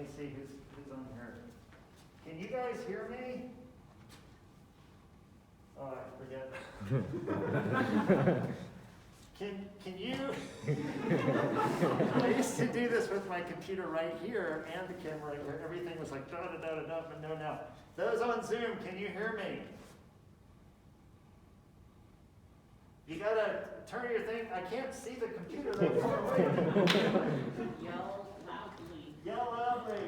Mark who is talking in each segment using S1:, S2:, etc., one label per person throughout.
S1: me see who's on here. Can you guys hear me? Oh, I forget. Can you? I used to do this with my computer right here and the camera right here. Everything was like da da da da da, but no, now. Those on Zoom, can you hear me? You gotta turn your thing. I can't see the computer that far away.
S2: Yell loudly.
S1: Yell loudly.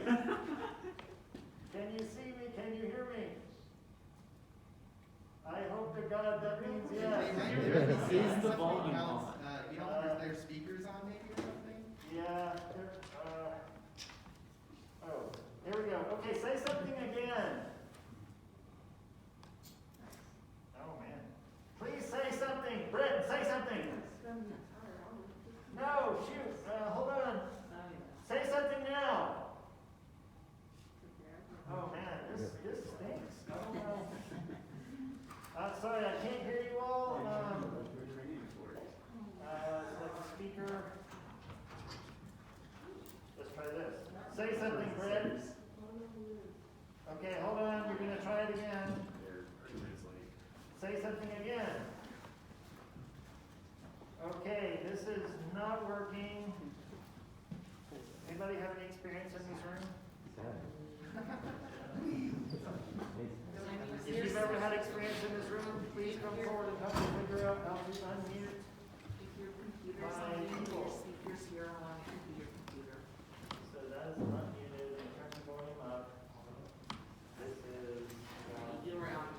S1: Can you see me? Can you hear me? I hope to God that means yes.
S3: Is the volume on? You know, are there speakers on maybe or something?
S1: Yeah. Oh, here we go. Okay, say something again. Oh man. Please say something. Brett, say something. No, shoot. Hold on. Say something now. Oh man, this stinks. I don't know. Sorry, I can't hear you all. Like the speaker. Let's try this. Say something, Brett. Okay, hold on. You're going to try it again. Say something again. Okay, this is not working. Anybody have any experience in this room? If you've ever had experience in this room, please come forward and help me figure out how to unmute my people.
S2: Speakers here on your computer.
S1: So that is unmuted and turn the volume up. This is
S2: You're on.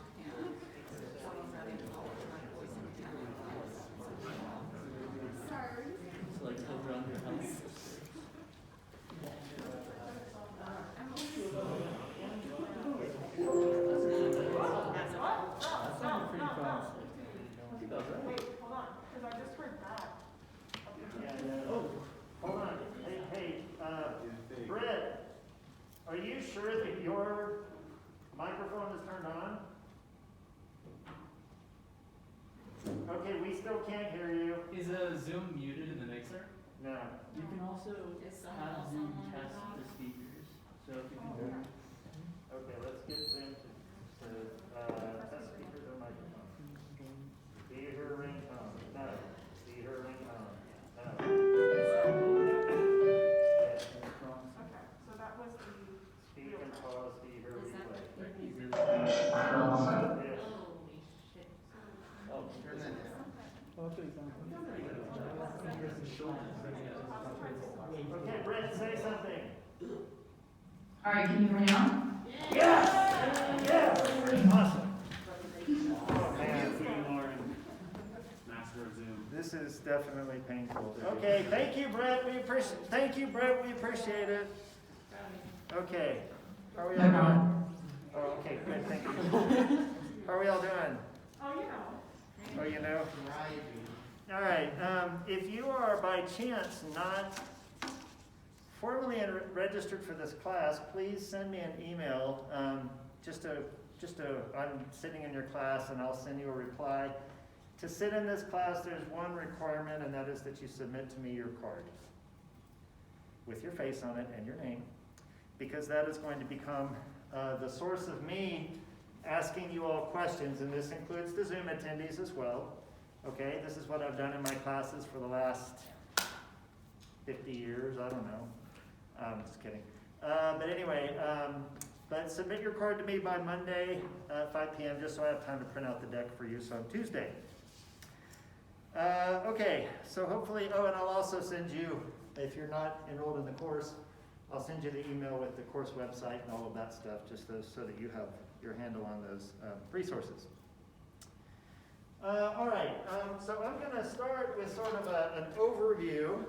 S4: Sorry.
S5: It's like around your house.
S4: Wait, hold on, because I just heard that.
S1: Oh, hold on. Hey, Brett, are you sure that your microphone is turned on? Okay, we still can't hear you.
S5: Is a Zoom muted in the mixer?
S1: No.
S5: You can also have Zoom test the speakers. So if you can hear me.
S1: Okay, let's get Zoom to test speakers or microphone. Do you hear a ringtone? No. Do you hear a ringtone? No. Yes.
S4: Okay, so that was the.
S1: Speak and pause. Do you hear a replay?
S2: Yes.
S1: Yes.
S2: Holy shit.
S5: Oh,
S3: Turn that down.
S1: Okay, Brett, say something.
S6: All right, can you hear me now?
S1: Yes! Yes! Awesome. Oh, man.
S5: Master of Zoom.
S1: This is definitely painful. Okay, thank you, Brett. We appreciate it. Okay. How are we all doing? Oh, okay, good, thank you. How are we all doing?
S4: Oh, you know.
S1: Oh, you know? All right, if you are by chance not formally registered for this class, please send me an email. I'm sitting in your class and I'll send you a reply. To sit in this class, there's one requirement, and that is that you submit to me your card with your face on it and your name, because that is going to become the source of me asking you all questions, and this includes the Zoom attendees as well. Okay, this is what I've done in my classes for the last 50 years, I don't know. Just kidding. But anyway, but submit your card to me by Monday, 5 p.m., just so I have time to print out the deck for you on Tuesday. Okay, so hopefully, and I'll also send you, if you're not enrolled in the course, I'll send you the email with the course website and all of that stuff, just so that you have your handle on those resources. All right, so I'm going to start with sort of an overview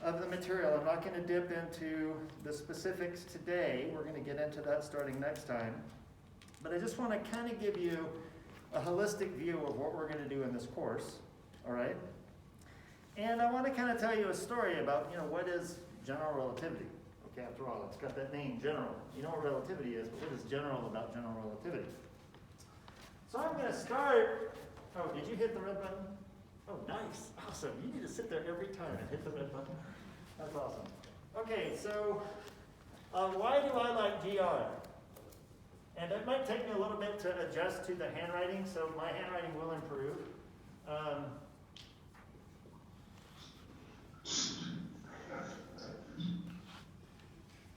S1: of the material. I'm not going to dip into the specifics today. We're going to get into that starting next time. But I just want to kind of give you a holistic view of what we're going to do in this course, all right? And I want to kind of tell you a story about, what is general relativity? Okay, after all, it's got that name, general. You know what relativity is, but what is general about general relativity? So I'm going to start, did you hit the red button? Oh, nice, awesome. You need to sit there every time and hit the red button. That's awesome. Okay, so why do I like GR? And it might take me a little bit to adjust to the handwriting, so my handwriting will improve.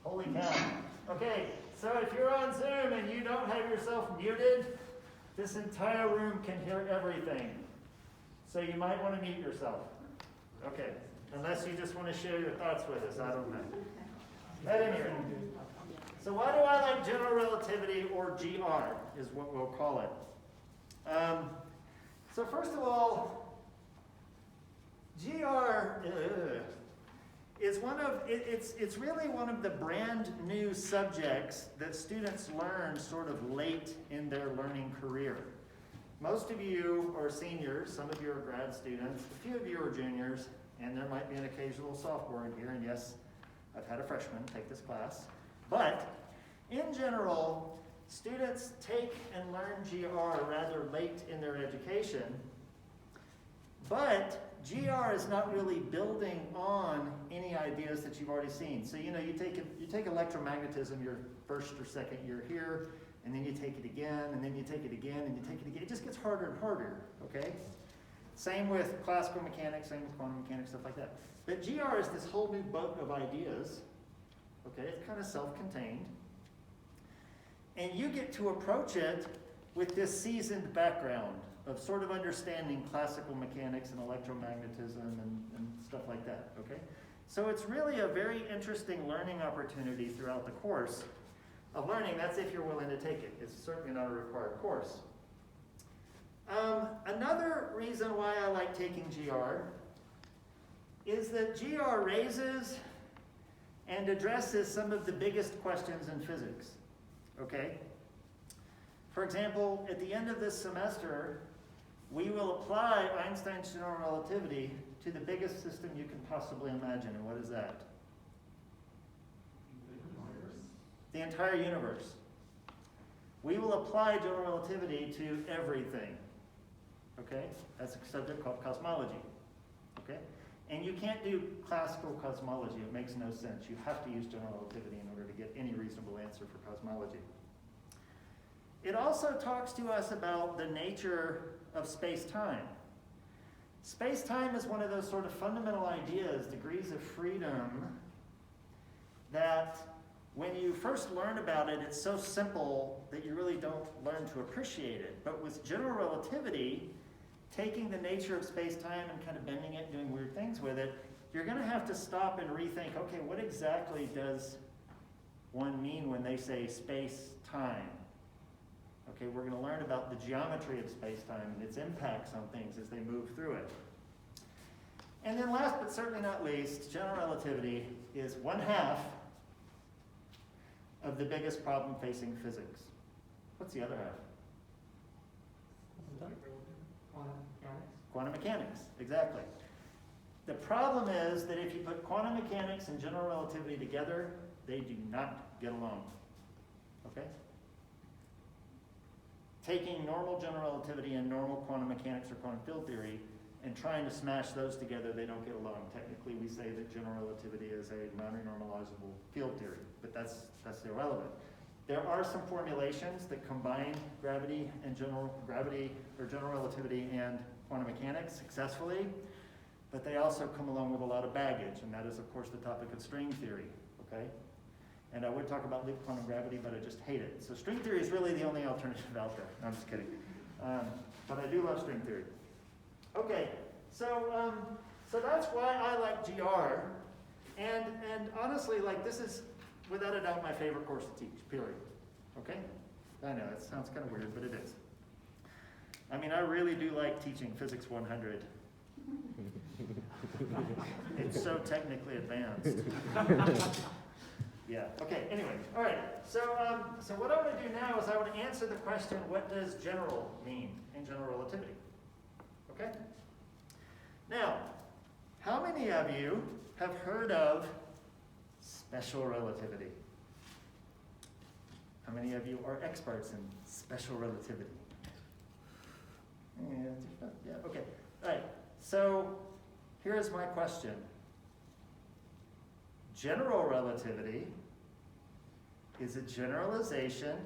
S1: Holy cow. Okay, so if you're on Zoom and you don't have yourself muted, this entire room can hear everything. So you might want to mute yourself. Okay, unless you just want to share your thoughts with us, I don't know. At any rate. So why do I like general relativity, or GR is what we'll call it. So first of all, GR is it's really one of the brand new subjects that students learn sort of late in their learning career. Most of you are seniors, some of you are grad students, a few of you are juniors, and there might be an occasional sophomore in here, and yes, I've had a freshman take this class. But in general, students take and learn GR rather late in their education, but GR is not really building on any ideas that you've already seen. So you take electromagnetism your first or second year here, and then you take it again, and then you take it again, and you take it again. It just gets harder and harder, okay? Same with classical mechanics, same with quantum mechanics, stuff like that. But GR is this whole new boat of ideas, okay? It's kind of self-contained. And you get to approach it with this seasoned background of sort of understanding classical mechanics and electromagnetism and stuff like that, okay? So it's really a very interesting learning opportunity throughout the course of learning. That's if you're willing to take it. It's certainly not a required course. Another reason why I like taking GR is that GR raises and addresses some of the biggest questions in physics, okay? For example, at the end of this semester, we will apply Einstein's general relativity to the biggest system you can possibly imagine. And what is that? The entire universe. We will apply general relativity to everything. Okay? That's a subject called cosmology. Okay? And you can't do classical cosmology. It makes no sense. You have to use general relativity in order to get any reasonable answer for cosmology. It also talks to us about the nature of space-time. Space-time is one of those sort of fundamental ideas, degrees of freedom, that when you first learn about it, it's so simple that you really don't learn to appreciate it. But with general relativity, taking the nature of space-time and kind of bending it, doing weird things with it, you're going to have to stop and rethink, okay, what exactly does one mean when they say space-time? Okay, we're going to learn about the geometry of space-time and its impacts on things as they move through it. And then last but certainly not least, general relativity is 1/2 of the biggest problem facing physics. What's the other half?
S5: Quantum mechanics.
S1: Quantum mechanics, exactly. The problem is that if you put quantum mechanics and general relativity together, they do not get along. Okay? Taking normal general relativity and normal quantum mechanics or quantum field theory and trying to smash those together, they don't get along. Technically, we say that general relativity is a non-normalizable field theory, but that's irrelevant. There are some formulations that combine gravity or general relativity and quantum mechanics successfully, but they also come along with a lot of baggage, and that is, of course, the topic of string theory, okay? And I would talk about loop quantum gravity, but I just hate it. So string theory is really the only alternative out there. No, I'm just kidding. But I do love string theory. Okay, so that's why I like GR. And honestly, like, this is without a doubt my favorite course to teach, period. Okay? I know, it sounds kind of weird, but it is. I mean, I really do like teaching Physics 100. It's so technically advanced. Yeah, okay, anyway, all right. So what I want to do now is I want to answer the question, what does general mean in general relativity? Okay? Now, how many of you have heard of special relativity? How many of you are experts in special relativity? Yeah, okay. All right, so here's my question. General relativity is a generalization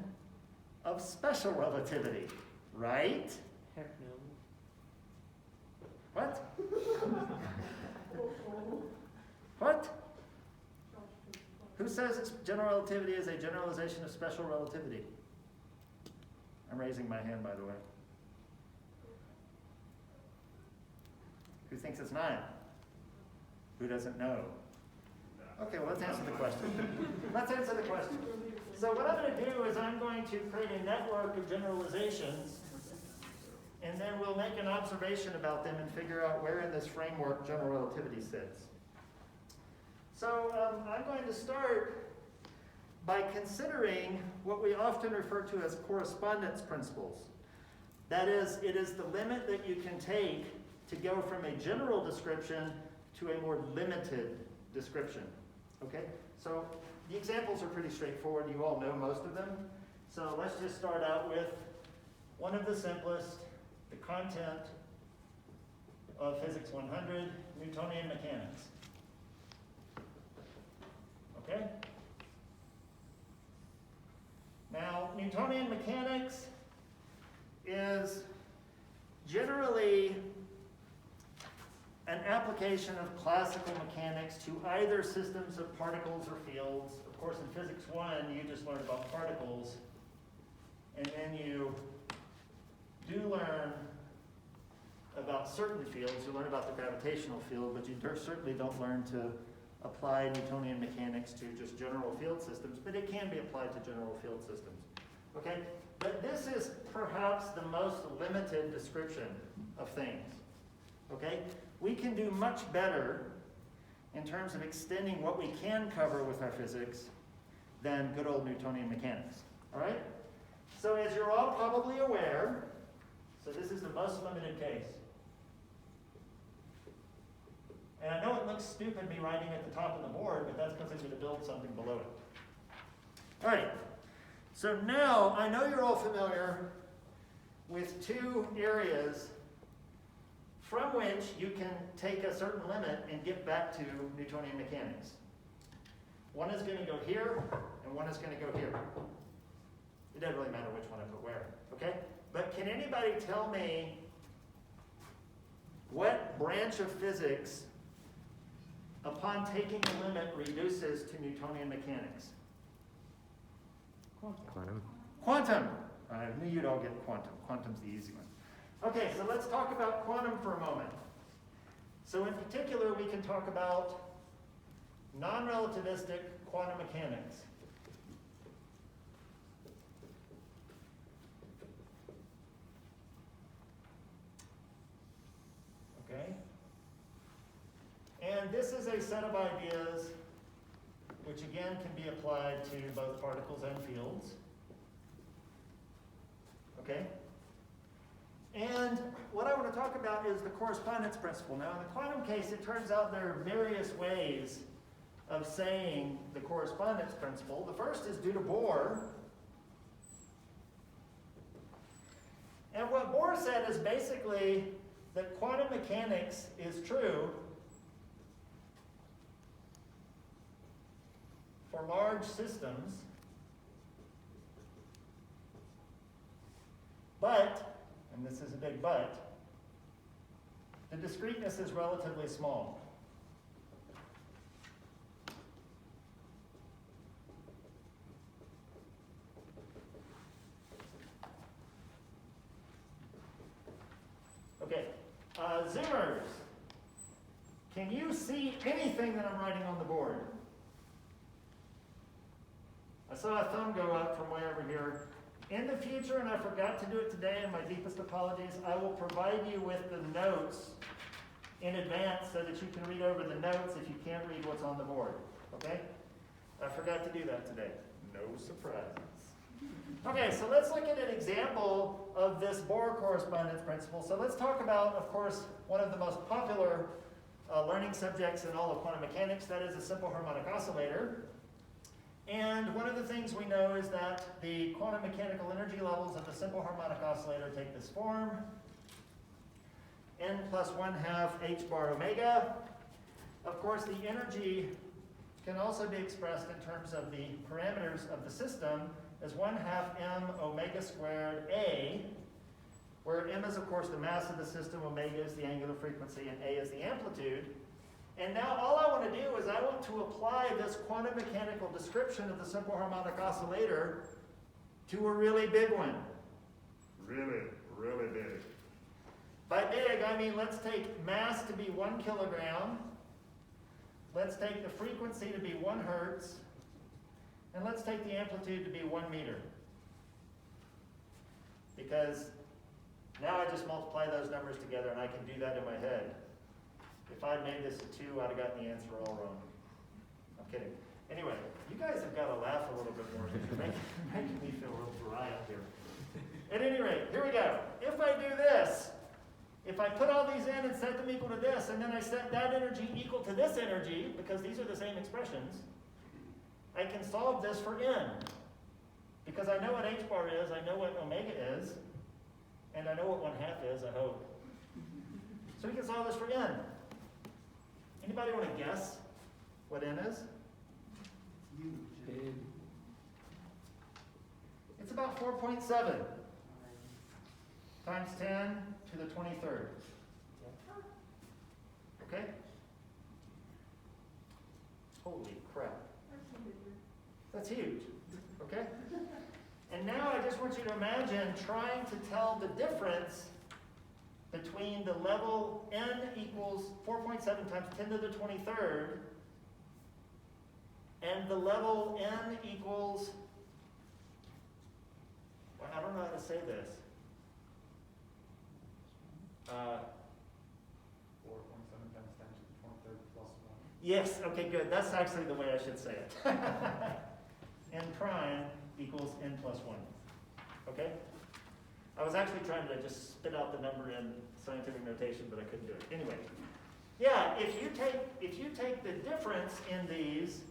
S1: of special relativity, right?
S5: Heck no.
S1: What? What? Who says general relativity is a generalization of special relativity? I'm raising my hand, by the way. Who thinks it's not? Who doesn't know? Okay, well, let's answer the question. Let's answer the question. So what I'm going to do is I'm going to create a network of generalizations, and then we'll make an observation about them and figure out where in this framework general relativity sits. So I'm going to start by considering what we often refer to as correspondence principles. That is, it is the limit that you can take to go from a general description to a more limited description. Okay? So the examples are pretty straightforward. You all know most of them. So let's just start out with one of the simplest, the content of Physics 100, Newtonian Mechanics. Okay? Now, Newtonian Mechanics is generally an application of classical mechanics to either systems of particles or fields. Of course, in Physics 1, you just learned about particles, and then you do learn about certain fields. You learn about the gravitational field, but you certainly don't learn to apply Newtonian mechanics to just general field systems, but it can be applied to general field systems. Okay? But this is perhaps the most limited description of things. Okay? We can do much better in terms of extending what we can cover with our physics than good old Newtonian mechanics. All right? So as you're all probably aware, so this is the most limited case. And I know it looks stupid me writing at the top of the board, but that's because I'm going to build something below it. All right. So now I know you're all familiar with two areas from which you can take a certain limit and get back to Newtonian mechanics. One is going to go here, and one is going to go here. It doesn't really matter which one I put where, okay? But can anybody tell me what branch of physics, upon taking the limit, reduces to Newtonian mechanics?
S7: Quantum.
S1: Quantum. I knew you'd all get quantum. Quantum's the easy one. Okay, so let's talk about quantum for a moment. So in particular, we can talk about non-relativistic quantum mechanics. Okay? And this is a set of ideas which again can be applied to both particles and fields. Okay? And what I want to talk about is the correspondence principle. Now, in the quantum case, it turns out there are various ways of saying the correspondence principle. The first is due to Bohr. And what Bohr said is basically that quantum mechanics is true for large systems, but, and this is a big but, the discreteness is relatively small. Okay, Zoomers, can you see anything that I'm writing on the board? I saw a thumb go up from way over here. In the future, and I forgot to do it today, and my deepest apologies, I will provide you with the notes in advance so that you can read over the notes if you can't read what's on the board. Okay? I forgot to do that today. No surprises. Okay, so let's look at an example of this Bohr correspondence principle. So let's talk about, of course, one of the most popular learning subjects in all of quantum mechanics, that is a simple harmonic oscillator. And one of the things we know is that the quantum mechanical energy levels of the simple harmonic oscillator take this form. N plus 1/2 h bar omega. Of course, the energy can also be expressed in terms of the parameters of the system as 1/2 m omega squared a, where m is, of course, the mass of the system, omega is the angular frequency, and a is the amplitude. And now all I want to do is I want to apply this quantum mechanical description of the simple harmonic oscillator to a really big one. Really, really big. By big, I mean let's take mass to be 1 kilogram. Let's take the frequency to be 1 hertz. And let's take the amplitude to be 1 meter. Because now I just multiply those numbers together and I can do that in my head. If I'd made this a 2, I'd have gotten the answer all wrong. I'm kidding. Anyway, you guys have got to laugh a little bit more. You're making me feel real dry up here. At any rate, here we go. If I do this, if I put all these in and set them equal to this, and then I set that energy equal to this energy, because these are the same expressions, I can solve this for n. Because I know what h bar is, I know what omega is, and I know what 1/2 is, I hope. So we can solve this for n. Anybody want to guess what n is?
S5: Big.
S1: It's about 4.7 times 10 to the 23rd. Okay? Holy crap. That's huge. Okay? And now I just want you to imagine trying to tell the difference between the level n equals 4.7 times 10 to the 23rd and the level n equals, well, I don't know how to say this.
S3: 4.7 times 10 to the 23rd plus 1.
S1: Yes, okay, good. That's actually the way I should say it. N prime equals n plus 1. Okay? I was actually trying to just spit out the number in scientific notation, but I couldn't do it. Anyway, yeah, if you take the difference in these,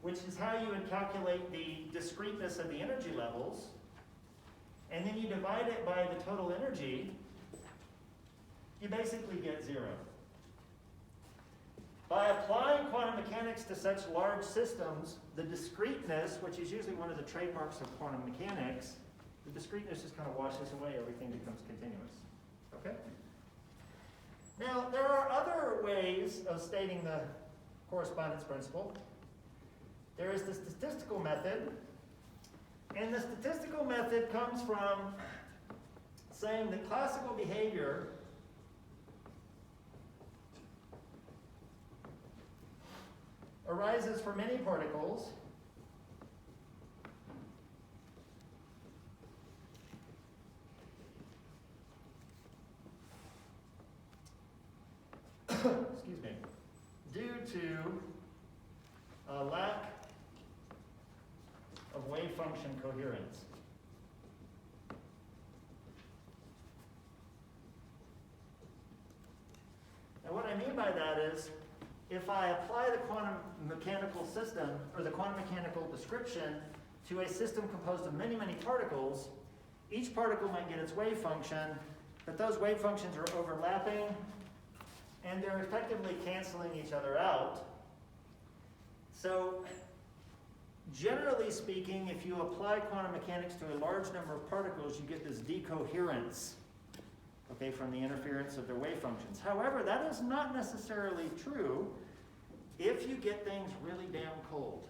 S1: which is how you would calculate the discreteness of the energy levels, and then you divide it by the total energy, you basically get 0. By applying quantum mechanics to such large systems, the discreteness, which is usually one of the trademarks of quantum mechanics, the discreteness just kind of washes away, everything becomes continuous. Okay? Now, there are other ways of stating the correspondence principle. There is the statistical method, and the statistical method comes from saying that classical behavior arises for many particles excuse me, due to a lack of wave function coherence. And what I mean by that is, if I apply the quantum mechanical system, or the quantum mechanical description, to a system composed of many, many particles, each particle might get its wave function, but those wave functions are overlapping, and they're effectively canceling each other out. So, generally speaking, if you apply quantum mechanics to a large number of particles, you get this decoherence, okay, from the interference of their wave functions. However, that is not necessarily true if you get things really damn cold.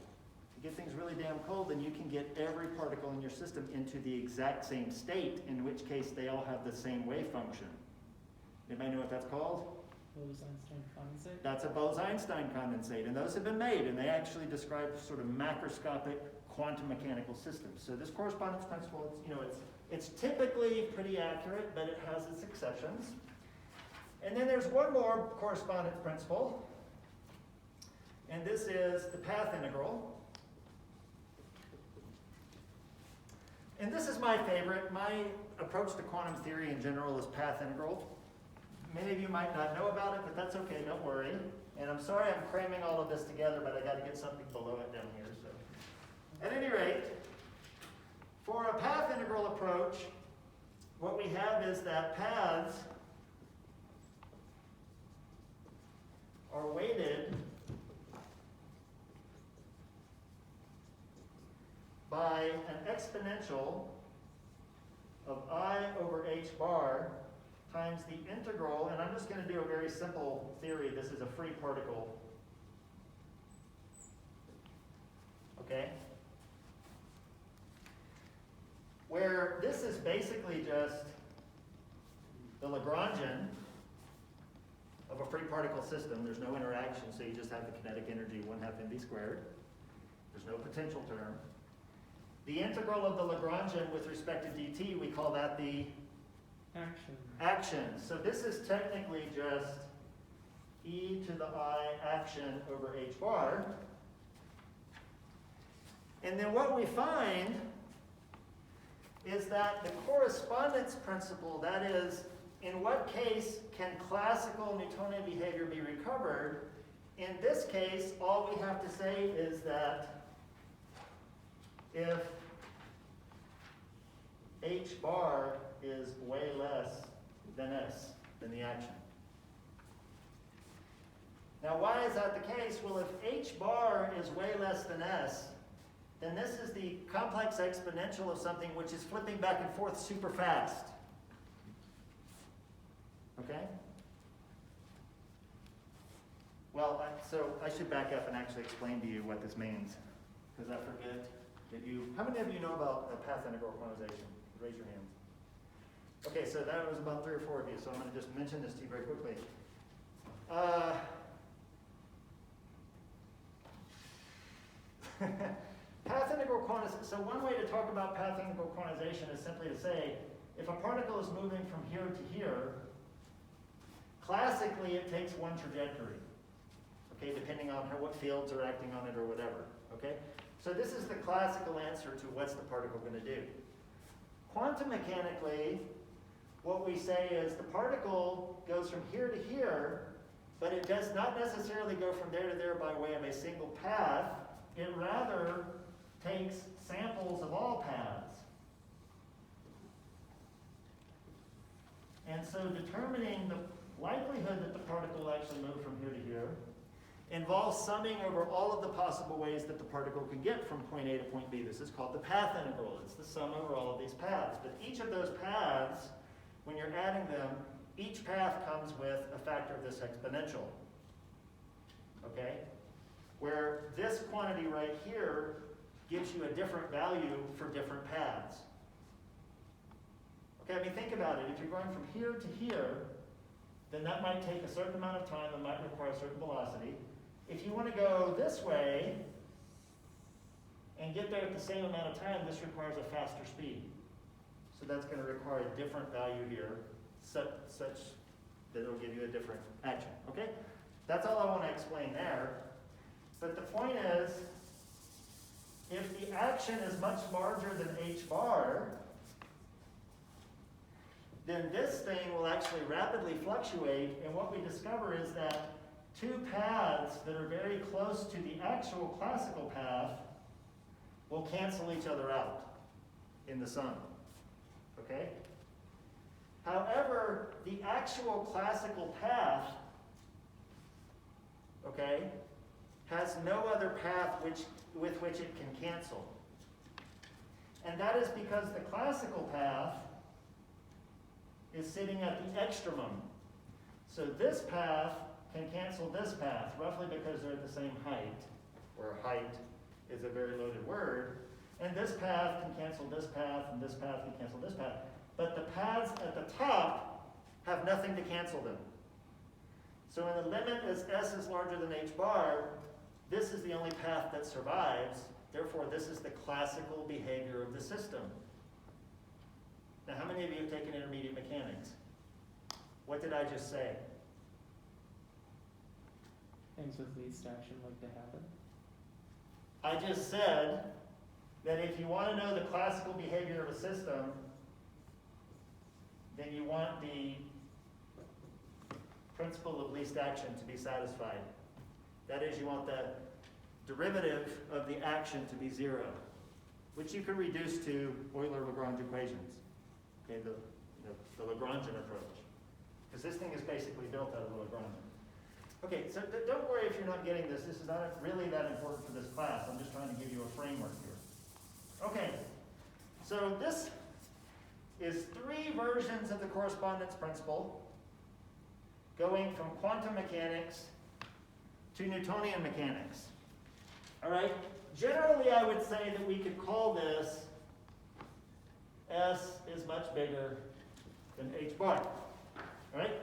S1: If you get things really damn cold, then you can get every particle in your system into the exact same state, in which case they all have the same wave function. Anybody know what that's called?
S5: Bose-Einstein Condensate?
S1: That's a Bose-Einstein Condensate, and those have been made, and they actually describe sort of macroscopic quantum mechanical systems. So this correspondence principle, it's typically pretty accurate, but it has its exceptions. And then there's one more correspondence principle, and this is the path integral. And this is my favorite. My approach to quantum theory in general is path integral. Many of you might not know about it, but that's okay, don't worry. And I'm sorry I'm cramming all of this together, but I got to get something below it down here. So, at any rate, for a path integral approach, what we have is that paths are weighted exponential of I over h bar times the integral, and I'm just going to do a very simple theory. This is a free particle. Okay? Where this is basically just the Lagrangian of a free particle system. There's no interaction, so you just have the kinetic energy 1/2 mv squared. There's no potential term. The integral of the Lagrangian with respect to dt, we call that the action. So this is technically just e to the I action over h bar. And then what we find is that the correspondence principle, that is, in what case can classical Newtonian behavior be recovered? In this case, all we have to say is that if h bar is way less than s, than the action. Now, why is that the case? Well, if h bar is way less than s, then this is the complex exponential of something which is flipping back and forth super fast. Okay? Well, so I should back up and actually explain to you what this means, because I forget that you... How many of you know about path integral quantization? Raise your hands. Okay, so that was about 3 or 4 of you, so I'm going to just mention this to you very quickly. Path integral quantization. So one way to talk about path integral quantization is simply to say, if a particle is moving from here to here, classically it takes one trajectory. Okay, depending on what fields are acting on it or whatever. Okay, so this is the classical answer to what's the particle going to do. Quantum mechanically, what we say is the particle goes from here to here, but it does not necessarily go from there to there by way of a single path. It rather takes samples of all paths. And so determining the likelihood that the particle will actually move from here to here involves summing over all of the possible ways that the particle can get from point A to point B. This is called the path integral. It's the sum over all of these paths. But each of those paths, when you're adding them, each path comes with a factor of this exponential. Okay? Where this quantity right here gives you a different value for different paths. Okay, I mean, think about it. If you're going from here to here, then that might take a certain amount of time and might require a certain velocity. If you want to go this way and get there at the same amount of time, this requires a faster speed. So that's going to require a different value here, such that it'll give you a different action. Okay? That's all I want to explain there. But the point is, if the action is much larger than h bar, then this thing will actually rapidly fluctuate, and what we discover is that two paths that are very close to the actual classical path will cancel each other out in the sum. Okay? However, the actual classical path, okay, has no other path with which it can cancel. And that is because the classical path is sitting at the extremum. So this path can cancel this path, roughly because they're at the same height, where height is a very loaded word. And this path can cancel this path, and this path can cancel this path. But the paths at the top have nothing to cancel them. So when the limit is s is larger than h bar, this is the only path that survives. Therefore, this is the classical behavior of the system. Now, how many of you have taken intermediate mechanics? What did I just say?
S5: Things with least action like to happen.
S1: I just said that if you want to know the classical behavior of a system, then you want the principle of least action to be satisfied. That is, you want the derivative of the action to be 0, which you can reduce to Euler-Lagrange equations. Okay, the Lagrangian approach. Because this thing is basically built out of the Lagrangian. Okay, so don't worry if you're not getting this. This is not really that important for this class. I'm just trying to give you a framework here. Okay, So this is 3 versions of the correspondence principle, going from quantum mechanics to Newtonian mechanics. All right? Generally, I would say that we could call this S is much bigger than H bar. All right?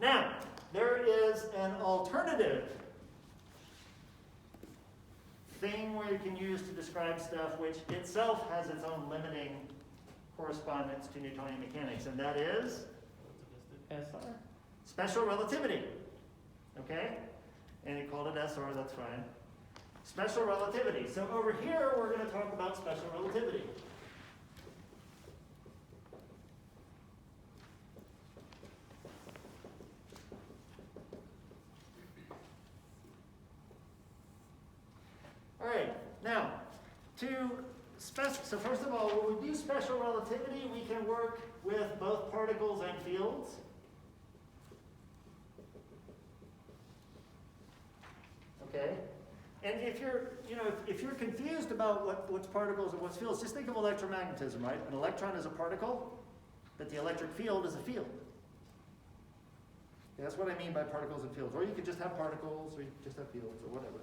S1: Now, there is an alternative thing where you can use to describe stuff which itself has its own limiting correspondence to Newtonian mechanics, and that is
S5: SR.
S1: special relativity. Okay? And he called it SR, that's fine. Special relativity. So over here, we're going to talk about special relativity. All right, now, so first of all, when we do special relativity, we can work with both particles and fields. Okay? And if you're confused about what's particles and what's fields, just think of electromagnetism, right? An electron is a particle, but the electric field is a field. Okay, that's what I mean by particles and fields. Or you could just have particles, or you could just have fields, or whatever.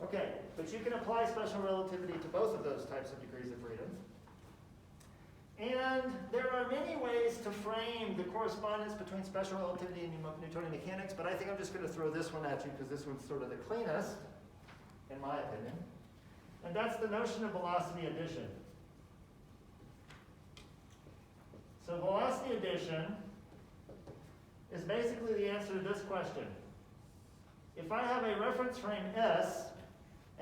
S1: Okay, but you can apply special relativity to both of those types of degrees of freedom. And there are many ways to frame the correspondence between special relativity and Newtonian mechanics, but I think I'm just going to throw this one at you because this one's sort of the cleanest, in my opinion. And that's the notion of velocity addition. So velocity addition is basically the answer to this question. If I have a reference frame S,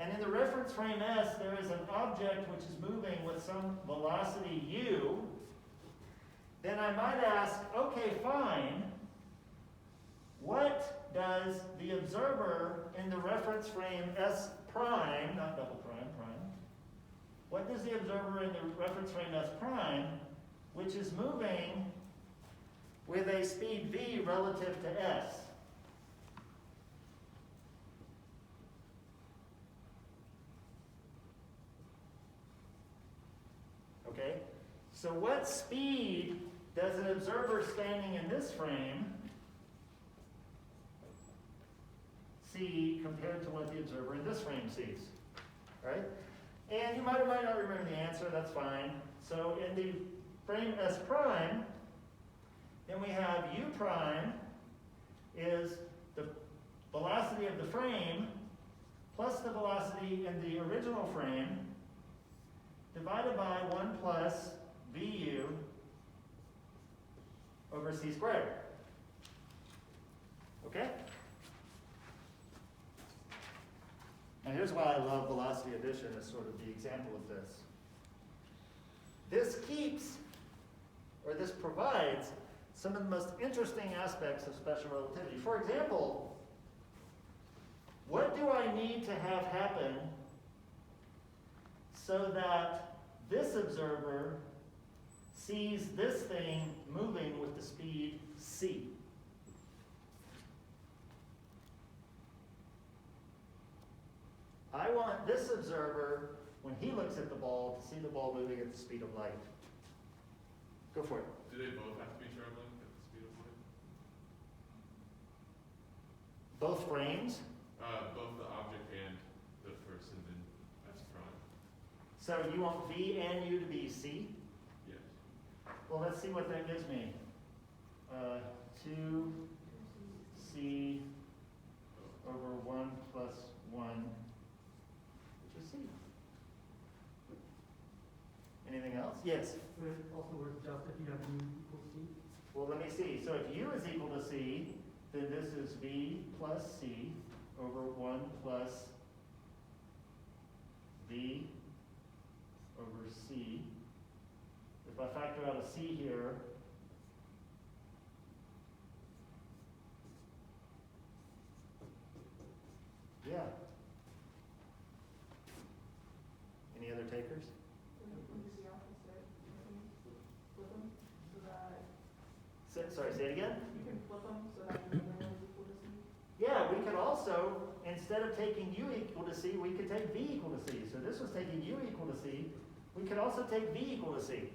S1: and in the reference frame S, there is an object which is moving with some velocity u, then I might ask, okay, fine, what does the observer in the reference frame S prime, not double prime, prime, what does the observer in the reference frame S prime, which is moving with a speed v relative to S? Okay, so what speed does an observer standing in this frame see compared to what the observer in this frame sees? Right? And you might or might not remember the answer, that's fine. So in the frame S prime, then we have u prime is the velocity of the frame plus the velocity in the original frame divided by 1 plus vu over c squared. Okay? Now here's why I love velocity addition as sort of the example of this. This keeps, or this provides, some of the most interesting aspects of special relativity. For example, what do I need to have happen so that this observer sees this thing moving with the speed c? I want this observer, when he looks at the ball, to see the ball moving at the speed of light. Go for it.
S7: Do they both have to be traveling at the speed of light?
S1: Both frames.
S7: Both the object and the person in S prime.
S1: So you want v and u to be c?
S7: Yes.
S1: Well, let's see what that gives me. 2c over 1 plus 1, which is c. Anything else? Yes?
S5: Would it also work just if you have u equals c?
S1: Well, let me see. So if u is equal to c, then this is v plus c over 1 plus v over c. If I factor out a c here, yeah. Any other takers?
S4: Use the opposite. Flip them so that
S1: Sorry, say it again?
S4: you can flip them so that the number is equal to c.
S1: Yeah, we could also, instead of taking u equal to c, we could take v equal to c. So this was taking u equal to c. We could also take v equal to c.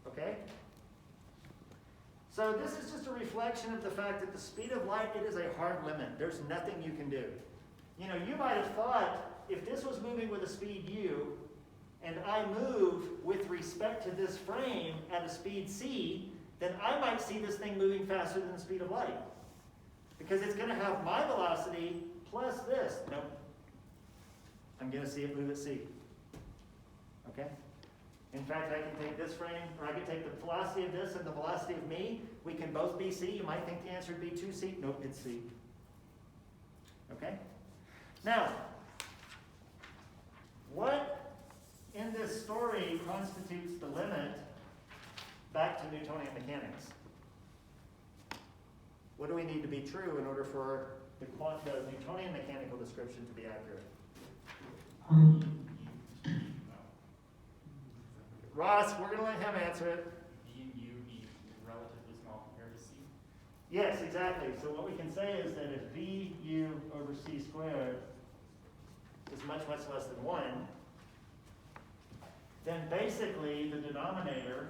S1: Okay? So this is just a reflection of the fact that the speed of light, it is a hard limit. There's nothing you can do. You know, you might have thought, if this was moving with a speed u, and I move with respect to this frame at a speed c, then I might see this thing moving faster than the speed of light. Because it's going to have my velocity plus this. Nope. I'm going to see it move at c. Okay? In fact, I can take this frame, or I can take the velocity of this and the velocity of me. We can both be c. You might think the answer would be 2c. Nope, it's c. Okay? Now, what in this story constitutes the limit back to Newtonian mechanics? What do we need to be true in order for the Newtonian mechanical description to be accurate? Ross, we're going to let him answer it.
S8: V and U be relatively small compared to C?
S1: Yes, exactly. So what we can say is that if VU over C squared is much, much less than 1, then basically the denominator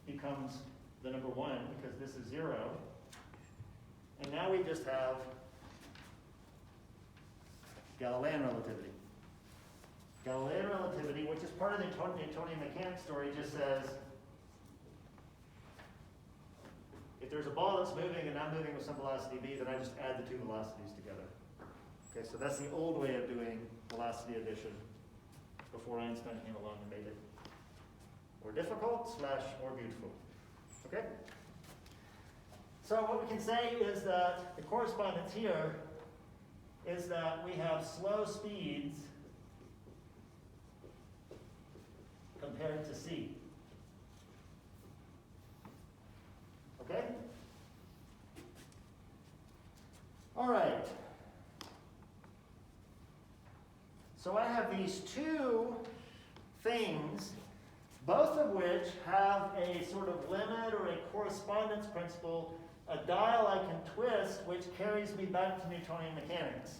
S1: becomes the number 1 because this is 0. And now we just have Galilean relativity. Galilean relativity, which is part of the Newtonian mechanics story, just says if there's a ball that's moving and I'm moving with some velocity v, then I just add the two velocities together. Okay, so that's the old way of doing velocity addition before Einstein came along and made it more difficult / more beautiful. Okay? So what we can say is that the correspondence here is that we have slow speeds compared to c. Okay? All right. So I have these two things, both of which have a sort of limit or a correspondence principle, a dial I can twist, which carries me back to Newtonian mechanics.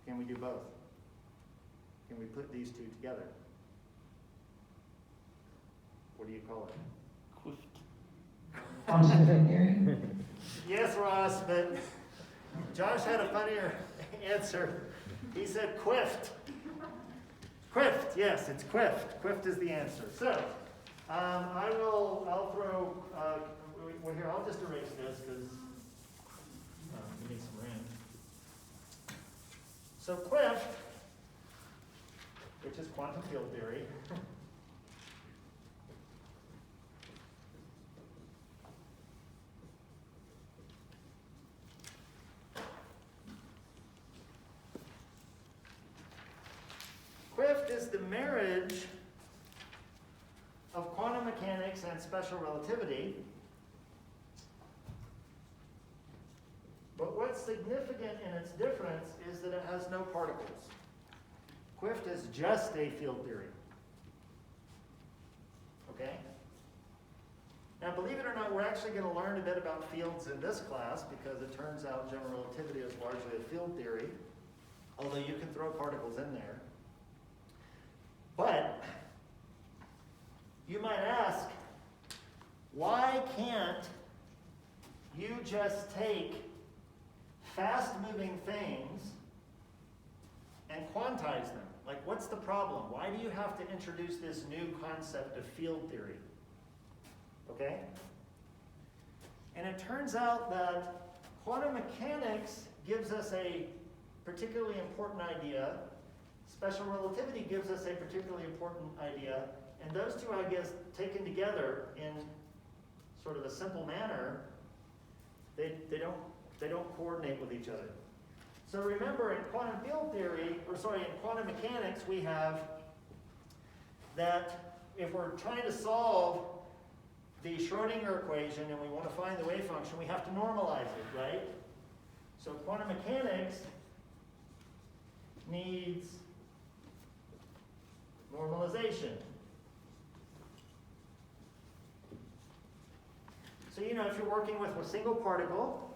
S1: Can we do both? Can we put these two together? What do you call it?
S6: Quantum field theory.
S1: Yes, Ross, but Josh had a funnier answer. He said quift. Quift, yes, it's quift. Quift is the answer. So, I'll throw, well here, I'll just erase this because we need some room. So quift, which is quantum field theory, quift is the marriage of quantum mechanics and special relativity. But what's significant in its difference is that it has no particles. Quift is just a field theory. Okay? Now, believe it or not, we're actually going to learn a bit about fields in this class because it turns out general relativity is largely a field theory, although you can throw particles in there. But you might ask, why can't you just take fast-moving things and quantize them? Like, what's the problem? Why do you have to introduce this new concept of field theory? Okay? And it turns out that quantum mechanics gives us a particularly important idea. Special relativity gives us a particularly important idea. And those two ideas taken together in sort of a simple manner, they don't coordinate with each other. So remember, in quantum field theory, in quantum mechanics, we have that if we're trying to solve the Schrodinger equation and we want to find the wave function, we have to normalize it, right? So quantum mechanics needs normalization. So, you know, if you're working with a single particle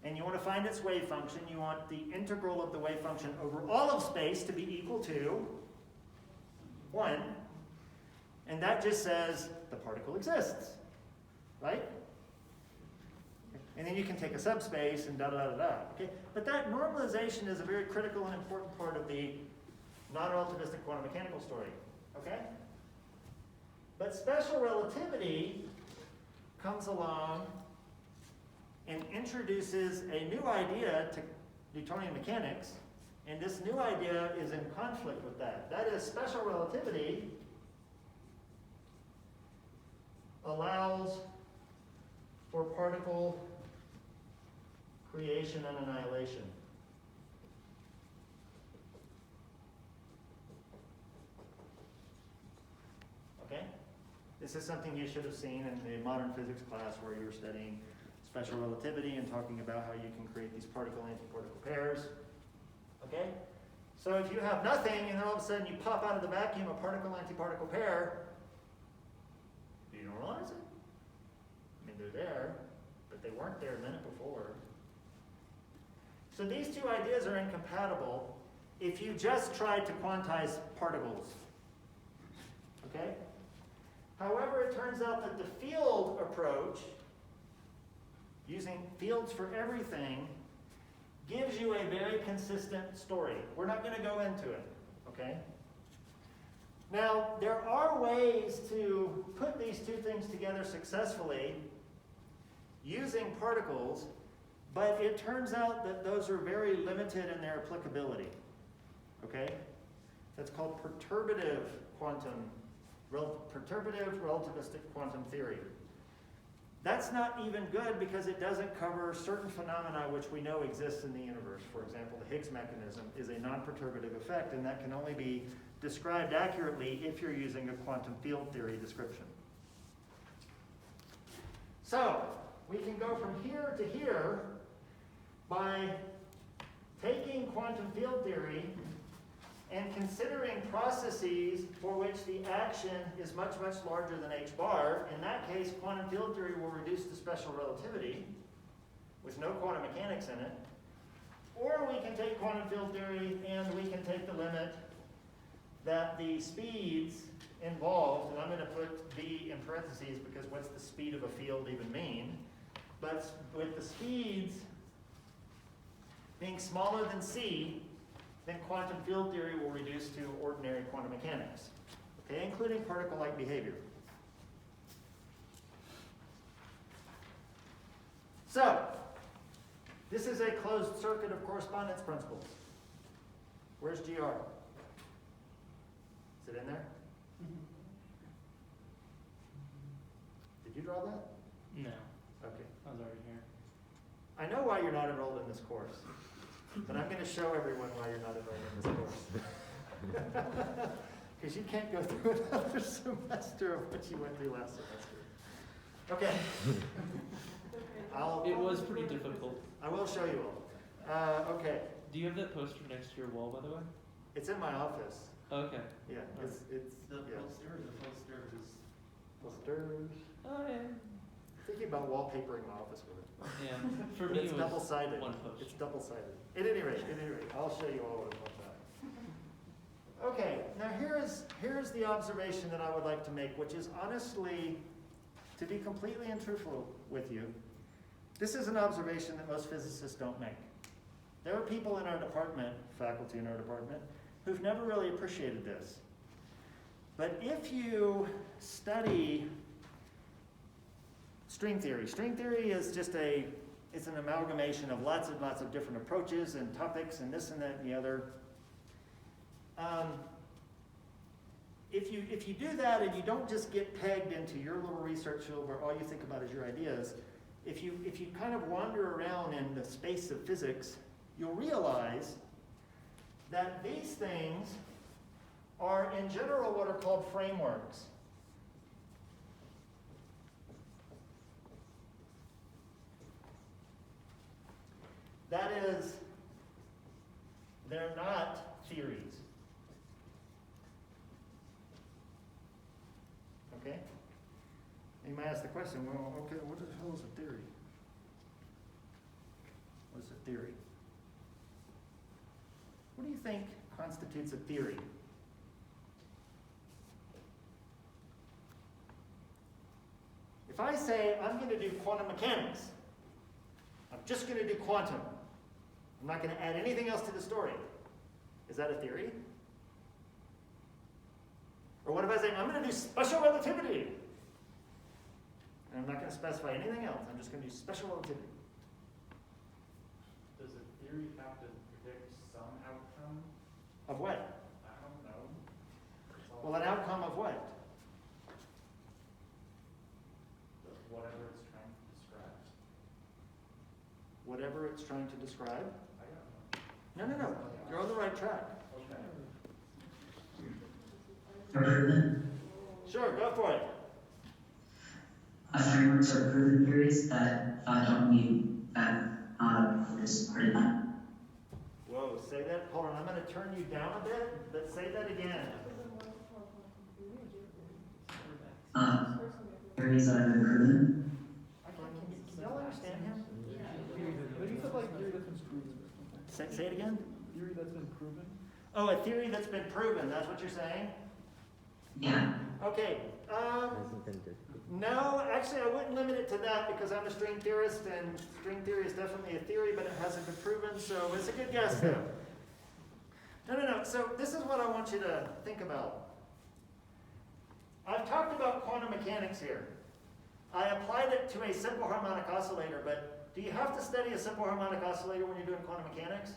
S1: and you want to find its wave function, you want the integral of the wave function over all of space to be equal to 1. And that just says the particle exists, right? And then you can take a subspace and da-da-da-da-da, okay? But that normalization is a very critical and important part of the non-relativistic quantum mechanical story, okay? But special relativity comes along and introduces a new idea to Newtonian mechanics, and this new idea is in conflict with that. That is, special relativity allows for particle creation and annihilation. Okay? This is something you should have seen in the modern physics class where you were studying special relativity and talking about how you can create these particle-antiparticle pairs. Okay? So if you have nothing and all of a sudden you pop out of the vacuum a particle-antiparticle pair, do you normalize it? I mean, they're there, but they weren't there a minute before. So these two ideas are incompatible if you just tried to quantize particles. Okay? However, it turns out that the field approach, using fields for everything, gives you a very consistent story. We're not going to go into it, okay? Now, there are ways to put these two things together successfully using particles, but it turns out that those are very limited in their applicability, okay? That's called perturbative relativistic quantum theory. That's not even good because it doesn't cover certain phenomena which we know exist in the universe. For example, the Higgs mechanism is a non-perturbative effect, and that can only be described accurately if you're using a quantum field theory description. So, we can go from here to here by taking quantum field theory and considering processes for which the action is much, much larger than h bar. In that case, quantum field theory will reduce to special relativity with no quantum mechanics in it. Or we can take quantum field theory and we can take the limit that the speeds involved, and I'm going to put v in parentheses because what's the speed of a field even mean? But with the speeds being smaller than c, then quantum field theory will reduce to ordinary quantum mechanics, okay, including particle-like behavior. So, this is a closed circuit of correspondence principles. Where's GR? Is it in there? Did you draw that?
S5: No,
S1: Okay.
S5: I was already here.
S1: I know why you're not enrolled in this course, but I'm going to show everyone why you're not enrolled in this course. Because you can't go through another semester of what you went through last semester. Okay.
S5: It was pretty difficult.
S1: I will show you all. Okay.
S5: Do you have that poster next to your wall, by the way?
S1: It's in my office.
S5: Okay.
S1: Yeah, it's
S3: The
S1: yeah.
S3: poster or the posters?
S1: Posters.
S5: Oh, yeah.
S1: Thinking about wallpapering my office with it.
S5: Yeah. For
S1: But
S5: me,
S1: it's
S5: it was
S1: double-sided.
S5: one poster.
S1: It's double-sided. At any rate, I'll show you all in one time. Okay, now here's the observation that I would like to make, which is honestly, to be completely and truthful with you, this is an observation that most physicists don't make. There are people in our department, faculty in our department, who've never really appreciated this. But if you study string theory is just it's an amalgamation of lots and lots of different approaches and topics and this and that and the other. If you do that and you don't just get pegged into your little research field where all you think about is your ideas, if you kind of wander around in the space of physics, you'll realize that these things are in general what are called frameworks. That is, they're not theories. Okay? And may ask the question, well, okay, what the hell is a theory? What is a theory? What do you think constitutes a theory? If I say I'm going to do quantum mechanics, I'm just going to do quantum. I'm not going to add anything else to the story. Is that a theory? Or what if I say I'm going to do special relativity? And I'm not going to specify anything else. I'm just going to do special relativity.
S8: Does a theory have to predict some outcome?
S1: Of what?
S8: I don't know. It's all
S1: Well, an outcome of what?
S8: whatever it's trying to describe.
S1: Whatever it's trying to describe?
S8: I don't know.
S1: No. You're on the right track.
S8: Okay.
S6: Proven.
S1: Sure, go for it.
S6: Frameworks are proven theories that don't need that this part of that.
S1: Whoa, say that. Hold on, I'm going to turn you down a bit, but say that again.
S6: Theories that have been proven.
S1: Can y'all understand him?
S4: But you said like theory that's been proven or something.
S1: Say it again.
S4: Theory that's been proven?
S1: Oh, a theory that's been proven. That's what you're saying?
S6: Yeah.
S1: Okay. No, actually, I wouldn't limit it to that because I'm a string theorist, and string theory is definitely a theory, but it hasn't been proven, so it's a good guess, though. No. So this is what I want you to think about. I've talked about quantum mechanics here. I applied it to a simple harmonic oscillator, but do you have to study a simple harmonic oscillator when you're doing quantum mechanics?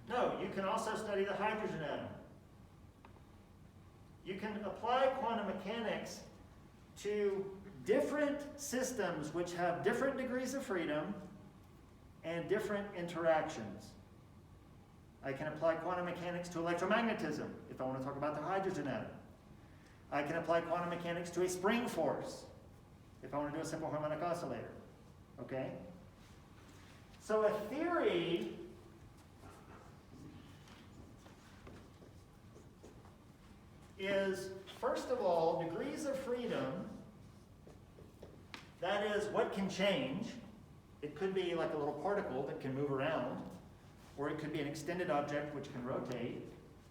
S1: No, you can also study the hydrogen atom. You can apply quantum mechanics to different systems which have different degrees of freedom and different interactions. I can apply quantum mechanics to electromagnetism if I want to talk about the hydrogen atom. I can apply quantum mechanics to a spring force if I want to do a simple harmonic oscillator. Okay? So a theory is, first of all, degrees of freedom. That is what can change. It could be like a little particle that can move around, or it could be an extended object which can rotate,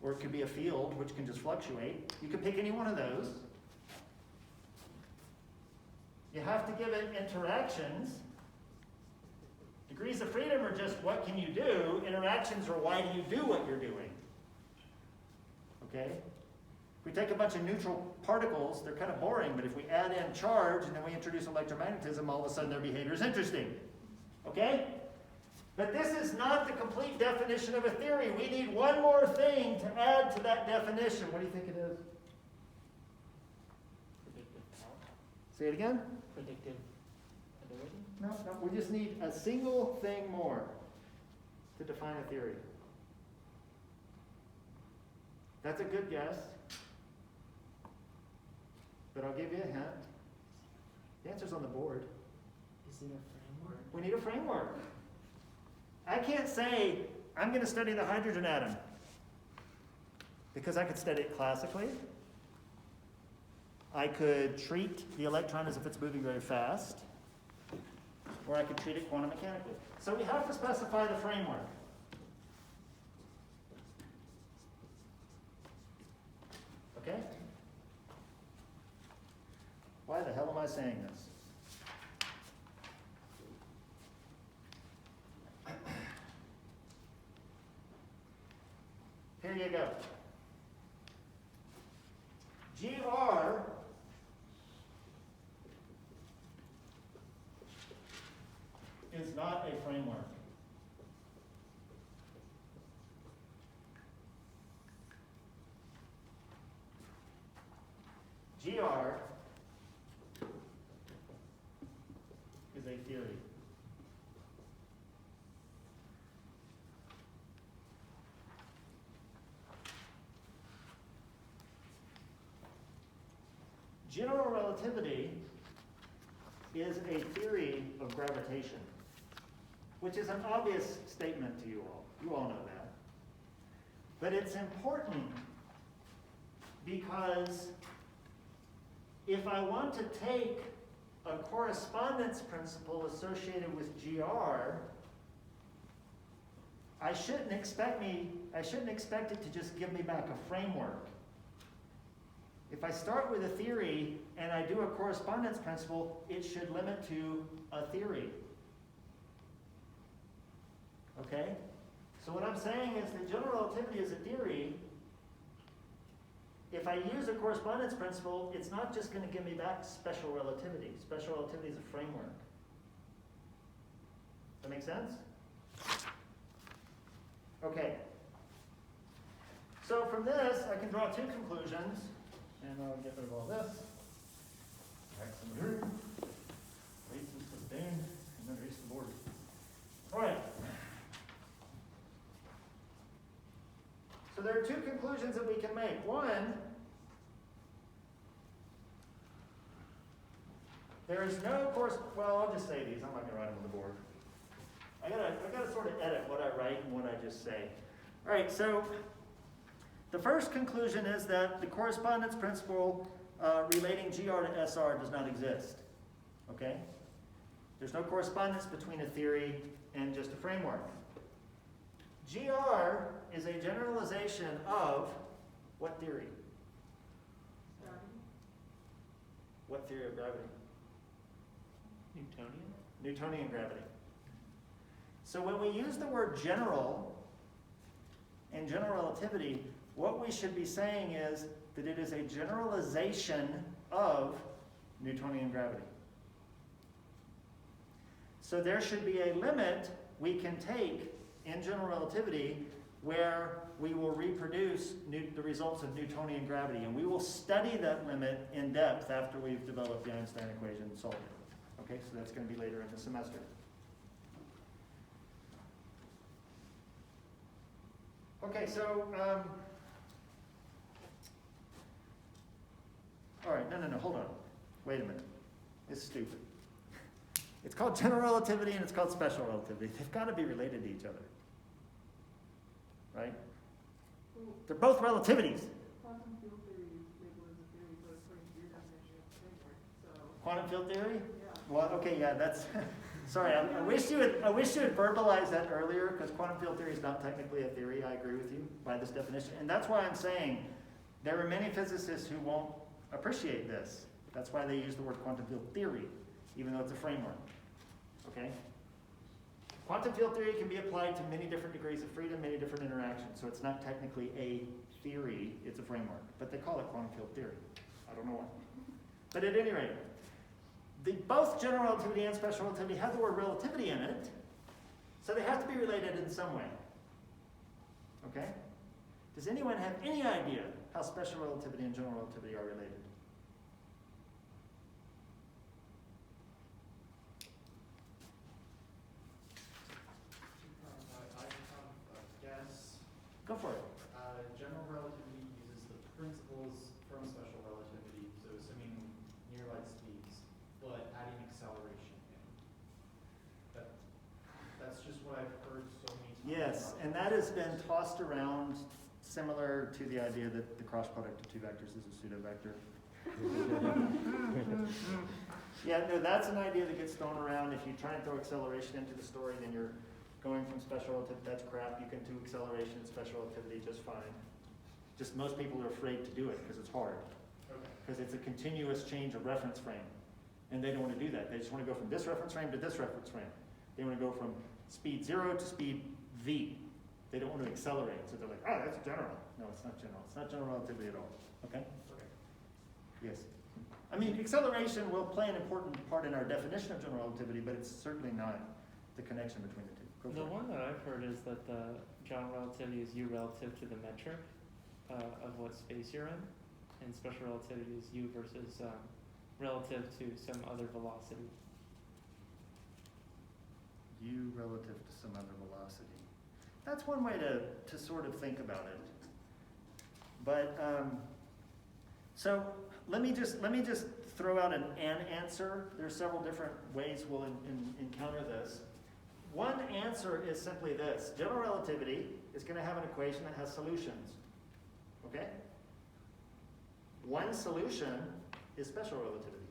S1: or it could be a field which can just fluctuate. You could pick any one of those. You have to give it interactions. Degrees of freedom are just what can you do. Interactions are why do you do what you're doing. Okay? If we take a bunch of neutral particles, they're kind of boring, but if we add in charge and then we introduce electromagnetism, all of a sudden their behavior is interesting. Okay? But this is not the complete definition of a theory. We need one more thing to add to that definition. What do you think it is?
S5: Predictive power.
S1: Say it again?
S5: Predictive ability.
S1: No, we just need a single thing more to define a theory. That's a good guess. But I'll give you a hint. The answer's on the board.
S5: Is it a framework?
S1: We need a framework. I can't say, I'm going to study the hydrogen atom. Because I could study it classically. I could treat the electron as if it's moving very fast. Or I could treat it quantum mechanically. So we have to specify the framework. Okay? Why the hell am I saying this? Here you go. GR is not a framework. GR is a theory. General relativity is a theory of gravitation, which is an obvious statement to you all. You all know that. But it's important because if I want to take a correspondence principle associated with GR, I shouldn't expect it to just give me back a framework. If I start with a theory and I do a correspondence principle, it should limit to a theory. Okay? So what I'm saying is that general relativity is a theory. If I use a correspondence principle, it's not just going to give me back special relativity. Special relativity is a framework. Does that make sense? Okay. So from this, I can draw two conclusions. And I'll get rid of all this. Write some here. Erase this sustain, and then erase the border. All right. So there are two conclusions that we can make. One, there is no course. Well, I'll just say these. I'm not going to write them on the board. I gotta sort of edit what I write and what I just say. All right. So the first conclusion is that the correspondence principle relating GR to SR does not exist. Okay? There's no correspondence between a theory and just a framework. GR is a generalization of what theory? What theory of gravity?
S5: Newtonian?
S1: Newtonian gravity. So when we use the word general in general relativity, what we should be saying is that it is a generalization of Newtonian gravity. So there should be a limit we can take in general relativity where we will reproduce the results of Newtonian gravity. And we will study that limit in depth after we've developed the Einstein equation and solved it. Okay, so that's going to be later in the semester. Okay, so, all right, no, hold on. Wait a minute. It's stupid. It's called general relativity and it's called special relativity. They've got to be related to each other. Right? They're both relativities.
S2: Quantum field theory is labeled as a theory, but according to your definition, it's a framework, so.
S1: Quantum field theory?
S2: Yeah.
S1: Well, okay, yeah, that's, sorry, I wish you had verbalized that earlier, because quantum field theory is not technically a theory. I agree with you by this definition. And that's why I'm saying there are many physicists who won't appreciate this. That's why they use the word quantum field theory, even though it's a framework. Okay? Quantum field theory can be applied to many different degrees of freedom, many different interactions. So it's not technically a theory, it's a framework. But they call it quantum field theory. I don't know why. But at any rate, both general relativity and special relativity have the word relativity in it. So they have to be related in some way. Okay? Does anyone have any idea how special relativity and general relativity are related?
S8: I have a guess.
S1: Go for it.
S8: General relativity uses the principles from special relativity, so assuming near light speeds, but adding acceleration in. That's just what I've heard so many times.
S1: Yes, and that has been tossed around similar to the idea that the cross product of two vectors is a pseudo vector. Yeah, no, that's an idea that gets thrown around. If you try and throw acceleration into the story, then you're going from special relativity. That's crap. You can do acceleration and special relativity just fine. Just most people are afraid to do it because it's hard.
S8: Okay.
S1: Because it's a continuous change of reference frame. And they don't want to do that. They just want to go from this reference frame to this reference frame. They want to go from speed 0 to speed v. They don't want to accelerate. So they're like, oh, that's general. No, it's not general. It's not general relativity at all. Okay?
S8: Okay.
S1: Yes. I mean, acceleration will play an important part in our definition of general relativity, but it's certainly not the connection between the two. Go for
S5: The
S1: it.
S5: one that I've heard is that the general relativity is u relative to the metric of what space you're in, and special relativity is u versus relative to some other velocity.
S1: U relative to some other velocity. That's one way to sort of think about it. But so let me just throw out an answer. There's several different ways we'll encounter this. One answer is simply this. General relativity is going to have an equation that has solutions. Okay? One solution is special relativity.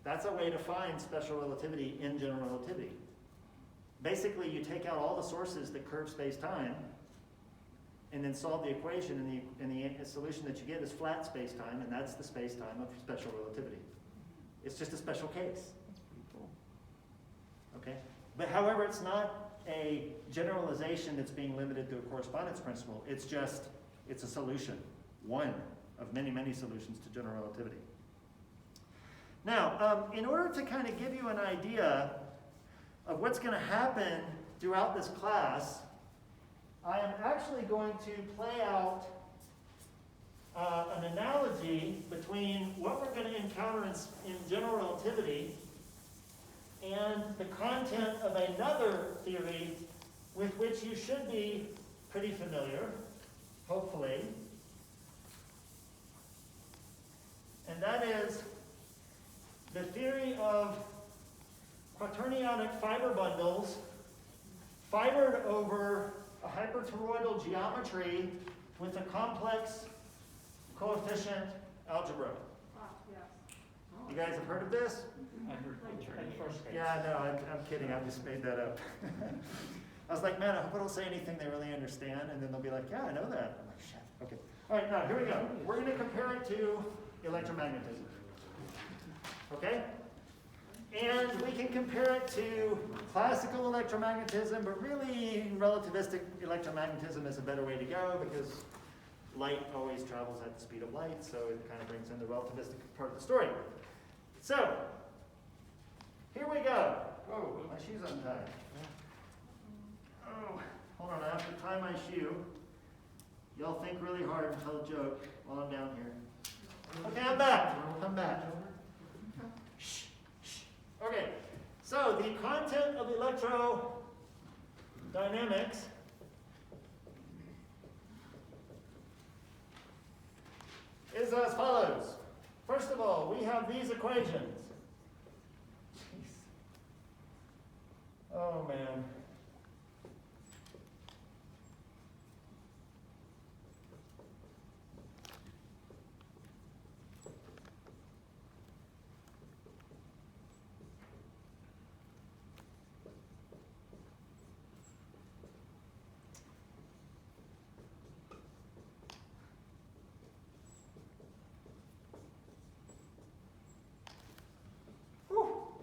S1: That's a way to find special relativity in general relativity. Basically, you take out all the sources that curve space-time and then solve the equation, and the solution that you get is flat space-time, and that's the space-time of special relativity. It's just a special case.
S5: That's pretty cool.
S1: Okay? But however, it's not a generalization that's being limited to a correspondence principle. It's a solution. One of many, many solutions to general relativity. Now, in order to kind of give you an idea of what's going to happen throughout this class, I am actually going to play out an analogy between what we're going to encounter in general relativity and the content of another theory with which you should be pretty familiar, hopefully. And that is the theory of quaternionic fiber bundles fibered over a hypertoroidal geometry with a complex coefficient algebra.
S2: Yes.
S1: You guys have heard of this?
S5: I heard
S4: At first grade.
S1: Yeah, no, I'm kidding. I just made that up. I was like, man, I hope I don't say anything they really understand, and then they'll be like, yeah, I know that. I'm like, shit. Okay. All right, now here we go. We're going to compare it to electromagnetism. Okay? And we can compare it to classical electromagnetism, but really relativistic electromagnetism is a better way to go because light always travels at the speed of light, so it kind of brings in the relativistic part of the story. So, here we go. Oh, my shoe's untied. Oh, hold on, I have to tie my shoe. Y'all think really hard and tell a joke while I'm down here. Okay, I'm back. I'm back. Shh, shh. Okay, so the content of electrodynamics is as follows. First of all, we have these equations. Jeez. Oh, man.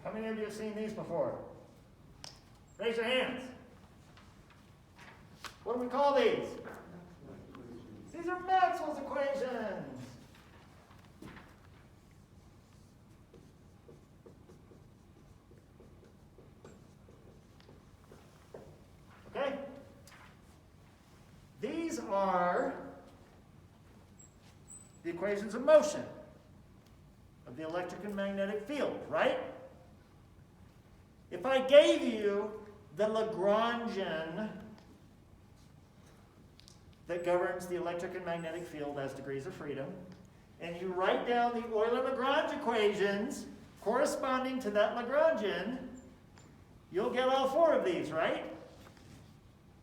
S1: How many of you have seen these before? Raise your hands. What do we call these? These are Maxwell's equations. Okay? These are the equations of motion of the electric and magnetic field, right? If I gave you the Lagrangian that governs the electric and magnetic field as degrees of freedom, and you write down the Euler-Lagrange equations corresponding to that Lagrangian, you'll get all four of these, right?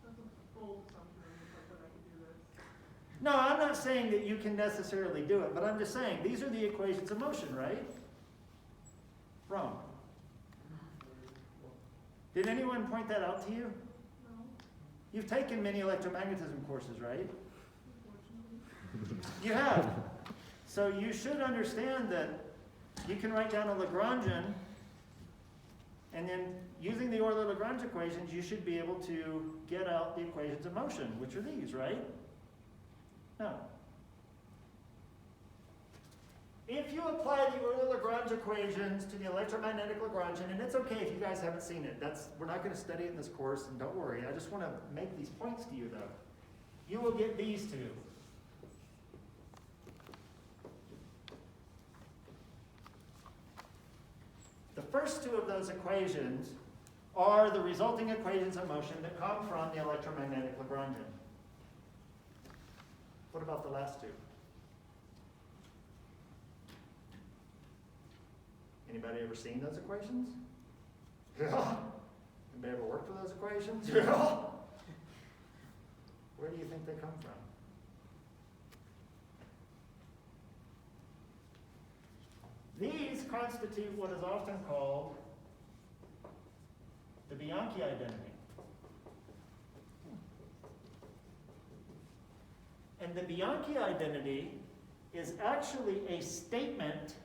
S2: That's a bold assumption on your part that I could do this.
S1: No, I'm not saying that you can necessarily do it, but I'm just saying these are the equations of motion, right? Wrong. Did anyone point that out to you?
S2: No,
S1: You've taken many electromagnetism courses, right?
S2: unfortunately.
S1: You have. So you should understand that you can write down a Lagrangian, and then using the Euler-Lagrange equations, you should be able to get out the equations of motion, which are these, right? No. If you apply the Euler-Lagrange equations to the electromagnetic Lagrangian, and it's okay if you guys haven't seen it, we're not going to study it in this course, and don't worry, I just want to make these points to you, though. You will get these two. The first two of those equations are the resulting equations of motion that come from the electromagnetic Lagrangian. What about the last two? Anybody ever seen those equations? Yeah. Anybody ever worked with those equations? Yeah. Where do you think they come from? These constitute what is often called the Bianchi identity. And the Bianchi identity is actually a statement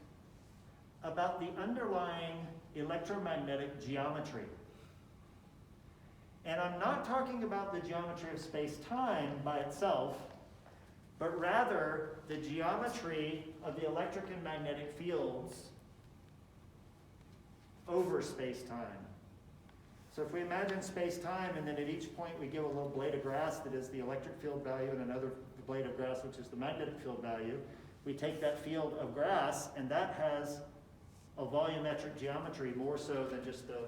S1: about the underlying electromagnetic geometry. And I'm not talking about the geometry of space-time by itself, but rather the geometry of the electric and magnetic fields over space-time. So if we imagine space-time, and then at each point we give a little blade of grass that is the electric field value and another blade of grass which is the magnetic field value, we take that field of grass and that has a volumetric geometry more so than just the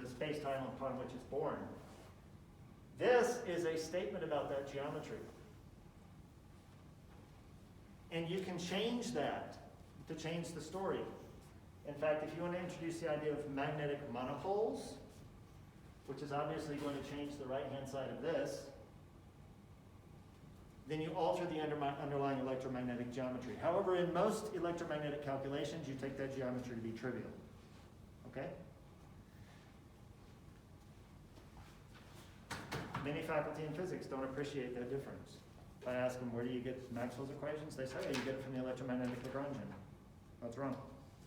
S1: space-time upon which it's born. This is a statement about that geometry. And you can change that to change the story. In fact, if you want to introduce the idea of magnetic monopoles, which is obviously going to change the right-hand side of this, then you alter the underlying electromagnetic geometry. However, in most electromagnetic calculations, you take that geometry to be trivial. Okay? Many faculty in physics don't appreciate that difference. If I ask them, where do you get Maxwell's equations? They say, oh, you get it from the electromagnetic Lagrangian. That's wrong.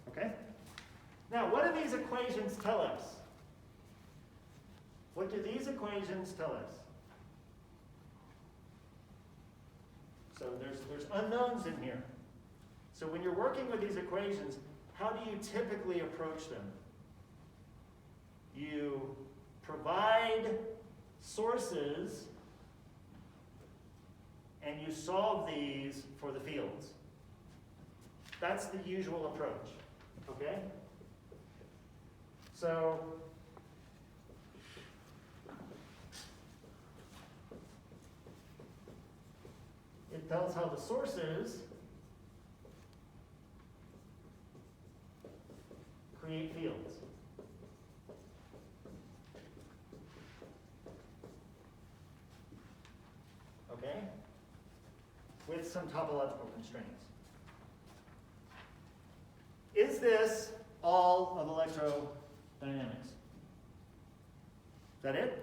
S1: Okay? Now, what do these equations tell us? What do these equations tell us? So there's unknowns in here. So when you're working with these equations, how do you typically approach them? You provide sources and you solve these for the fields. That's the usual approach. Okay? So it tells how the sources create fields. Okay? With some topological constraints. Is this all of electrodynamics? Is that it?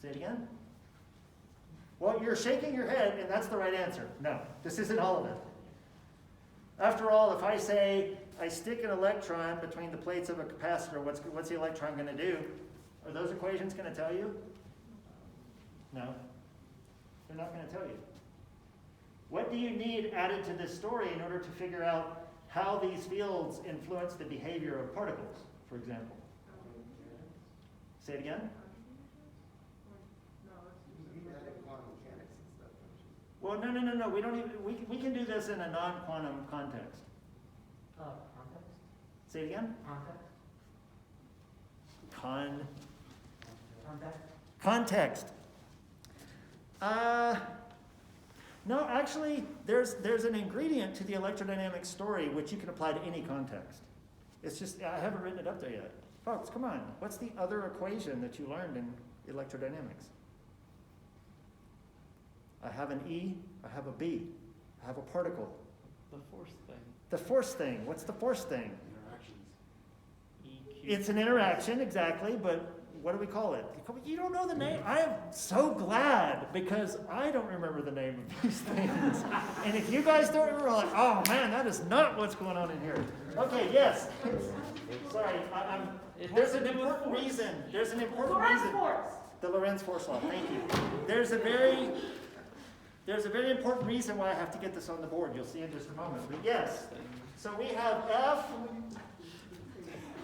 S1: Say it again? Well, you're shaking your head, and that's the right answer. No, this isn't all of it. After all, if I say I stick an electron between the plates of a capacitor, what's the electron going to do? Are those equations going to tell you? No, they're not going to tell you. What do you need added to this story in order to figure out how these fields influence the behavior of particles, for example? Say it again? Well, no. We don't even. We can do this in a non-quantum context.
S4: Context?
S1: Say it again.
S4: Context?
S1: Context. No, actually, there's an ingredient to the electrodynamic story which you can apply to any context. It's just I haven't written it up there yet, folks. Come on. What's the other equation that you learned in electrodynamics? I have an E, I have a B, I have a particle.
S5: The force thing.
S1: The force thing, what's the force thing?
S7: Interactions.
S5: EQ.
S1: It's an interaction, exactly, but what do we call it? You don't know the name? I am so glad, because I don't remember the name of these things. And if you guys don't remember, like, oh man, that is not what's going on in here. Okay, yes. Sorry, there's an important reason. There's an important reason. The Lorentz force law, thank you. There's a very important reason why I have to get this on the board. You'll see in just a moment. But yes, so we have F.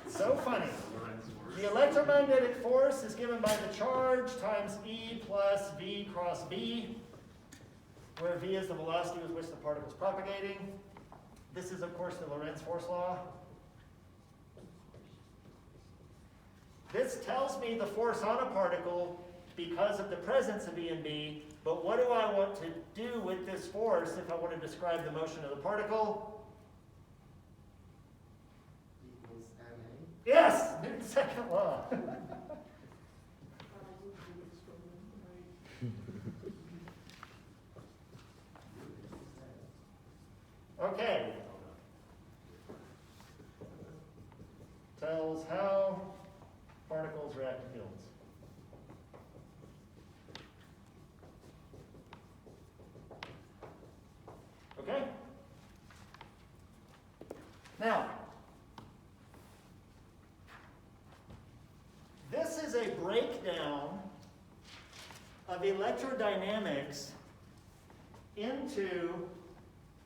S1: So funny. The electromagnetic force is given by the charge times E plus V cross B, where V is the velocity with which the particle is propagating. This is, of course, the Lorentz force law. This tells me the force on a particle because of the presence of E and B, but what do I want to do with this force if I want to describe the motion of the particle?
S3: Equals MA.
S1: Yes, Newton's second law. Okay, particles, how particles react to fields. Okay? Now, this is a breakdown of electrodynamics into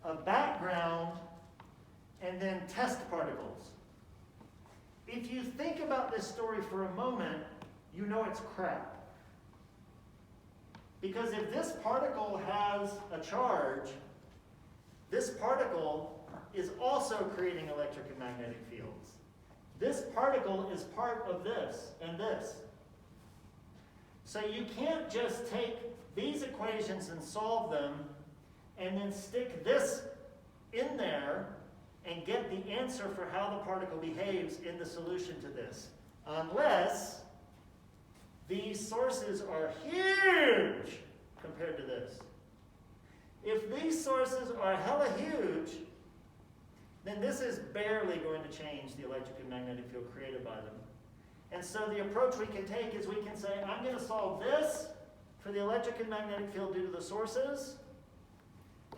S1: a background and then test particles. If you think about this story for a moment, you know it's crap. Because if this particle has a charge, this particle is also creating electric and magnetic fields. This particle is part of this and this. So you can't just take these equations and solve them and then stick this in there and get the answer for how the particle behaves in the solution to this. Unless these sources are huge compared to this. If these sources are hella huge, then this is barely going to change the electric and magnetic field created by them. And so the approach we can take is we can say, I'm going to solve this for the electric and magnetic field due to the sources,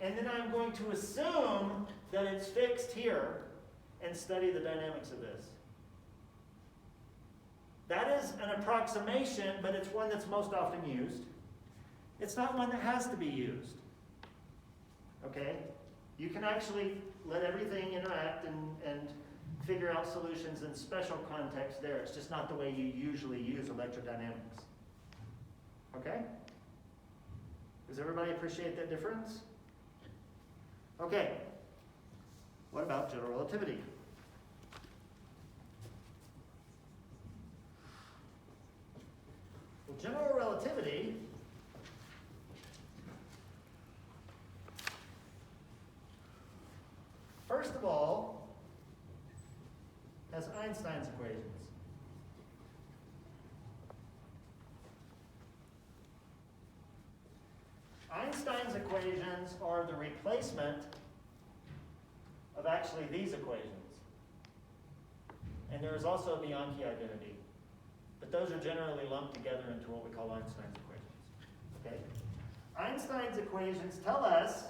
S1: and then I'm going to assume that it's fixed here and study the dynamics of this. That is an approximation, but it's one that's most often used. It's not one that has to be used. Okay? You can actually let everything interact and figure out solutions in special contexts there. It's just not the way you usually use electrodynamics. Okay? Does everybody appreciate that difference? Okay. What about general relativity? Well, general relativity first of all has Einstein's equations. Einstein's equations are the replacement of actually these equations. And there is also a Bianchi identity. But those are generally lumped together into what we call Einstein's equations. Okay? Einstein's equations tell us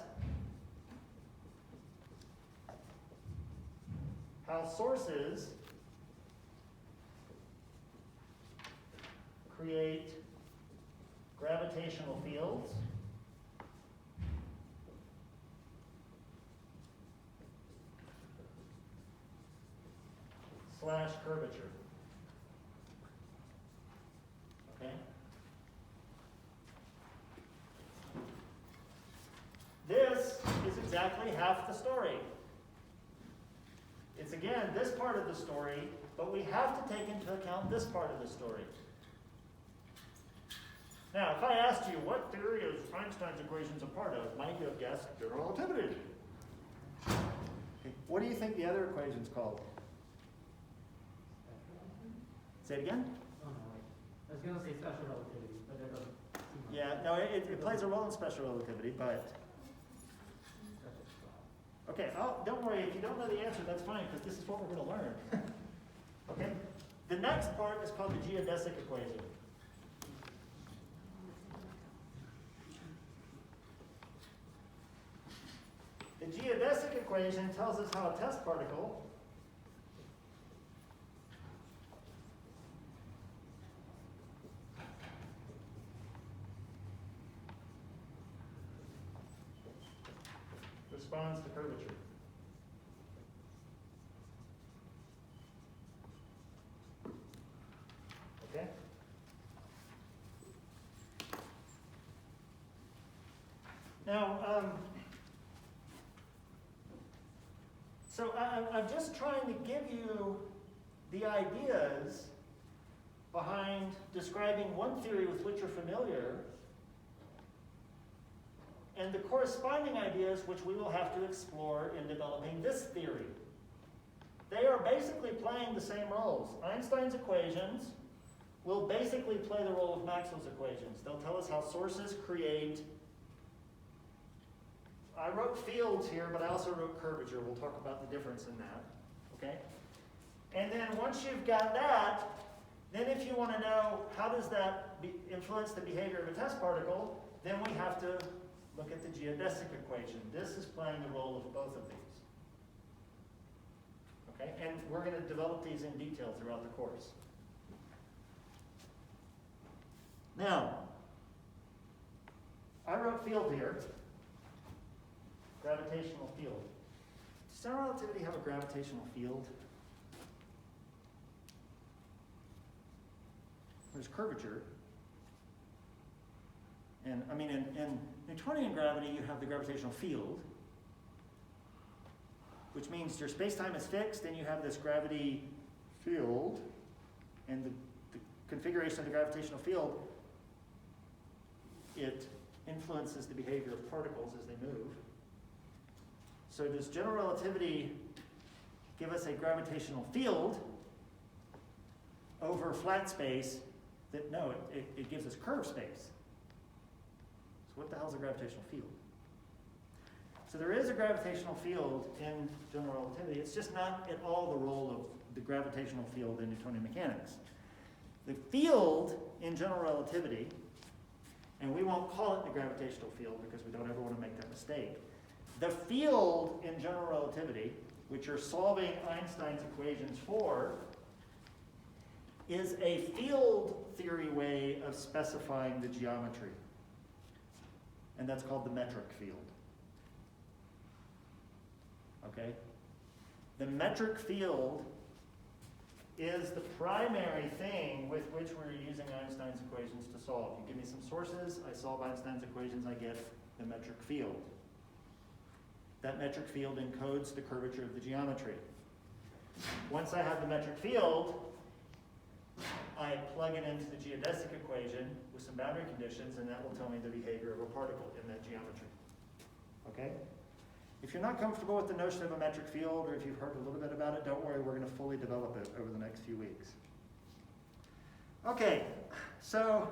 S1: how sources create gravitational fields / curvature. Okay? This is exactly half the story. It's again this part of the story, but we have to take into account this part of the story. Now, if I asked you what theory is Einstein's equations a part of, might you have guessed general relativity? Okay. What do you think the other equation's called? Say it again?
S8: Oh, no, wait. I was going to say special relativity, but that doesn't seem like
S1: Yeah, no, it plays a role in special relativity, but okay, don't worry, if you don't know the answer, that's fine, because this is what we're going to learn. Okay? The next part is called the geodesic equation. The geodesic equation tells us how a test particle responds to curvature. Okay? Now, so I'm just trying to give you the ideas behind describing one theory with which you're familiar, and the corresponding ideas which we will have to explore in developing this theory. They are basically playing the same roles. Einstein's equations will basically play the role of Maxwell's equations. They'll tell us how sources create. I wrote fields here, but I also wrote curvature. We'll talk about the difference in that. Okay? And then once you've got that, then if you want to know how does that influence the behavior of a test particle, then we have to look at the geodesic equation. This is playing the role of both of these. Okay, and we're going to develop these in detail throughout the course. Now, I wrote field here, gravitational field. Does general relativity have a gravitational field? There's curvature. And I mean, in Newtonian gravity, you have the gravitational field, which means your space-time is fixed, and you have this gravity field, and the configuration of the gravitational field, it influences the behavior of particles as they move. So does general relativity give us a gravitational field over flat space? No, it gives us curved space. So what the hell is a gravitational field? So there is a gravitational field in general relativity. It's just not at all the role of the gravitational field in Newtonian mechanics. The field in general relativity, and we won't call it the gravitational field because we don't ever want to make that mistake. The field in general relativity, which you're solving Einstein's equations for, is a field theory way of specifying the geometry. And that's called the metric field. Okay? The metric field is the primary thing with which we're using Einstein's equations to solve. You give me some sources, I solve Einstein's equations, I get the metric field. That metric field encodes the curvature of the geometry. Once I have the metric field, I plug it into the geodesic equation with some boundary conditions, and that will tell me the behavior of a particle in that geometry. Okay? If you're not comfortable with the notion of a metric field, or if you've heard a little bit about it, don't worry, we're going to fully develop it over the next few weeks. Okay, so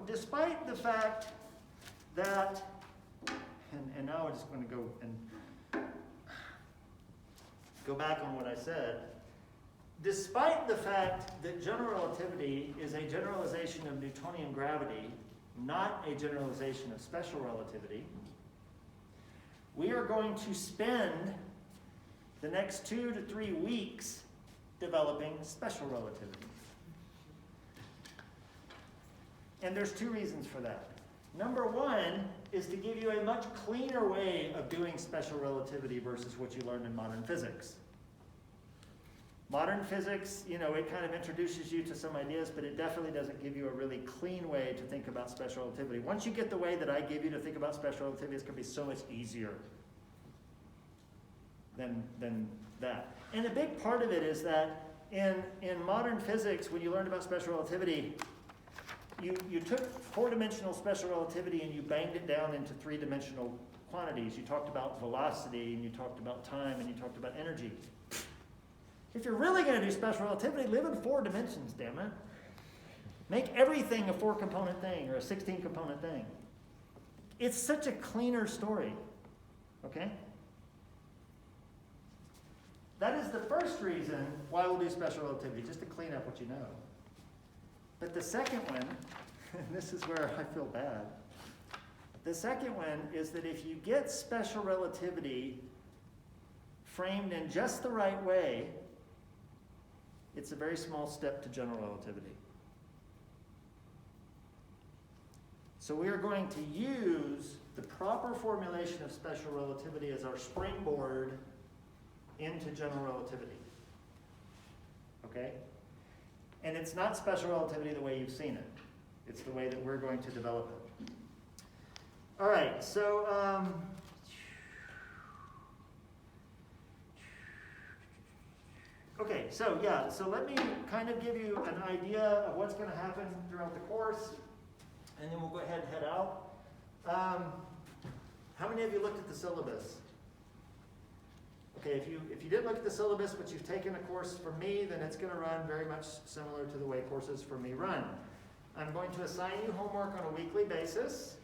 S1: despite the fact that, and now I'm just going to go back on what I said, despite the fact that general relativity is a generalization of Newtonian gravity, not a generalization of special relativity, we are going to spend the next 2 to 3 weeks developing special relativity. And there's 2 reasons for that. Number 1 is to give you a much cleaner way of doing special relativity versus what you learned in modern physics. Modern physics, it kind of introduces you to some ideas, but it definitely doesn't give you a really clean way to think about special relativity. Once you get the way that I give you to think about special relativity, it's going to be so much easier than that. And a big part of it is that in modern physics, when you learned about special relativity, you took 4-dimensional special relativity and you banged it down into 3-dimensional quantities. You talked about velocity, and you talked about time, and you talked about energy. If you're really going to do special relativity, live in 4 dimensions, damn it. Make everything a 4-component thing or a 16-component thing. It's such a cleaner story, okay? That is the first reason why we'll do special relativity, just to clean up what you know. But the second one, and this is where I feel bad, the second one is that if you get special relativity framed in just the right way, it's a very small step to general relativity. So we are going to use the proper formulation of special relativity as our springboard into general relativity. Okay? And it's not special relativity the way you've seen it. It's the way that we're going to develop it. All right, so okay, so let me kind of give you an idea of what's going to happen throughout the course, and then we'll go ahead and head out. How many of you looked at the syllabus? Okay, if you didn't look at the syllabus, but you've taken a course from me, then it's going to run very much similar to the way courses from me run. I'm going to assign you homework on a weekly basis,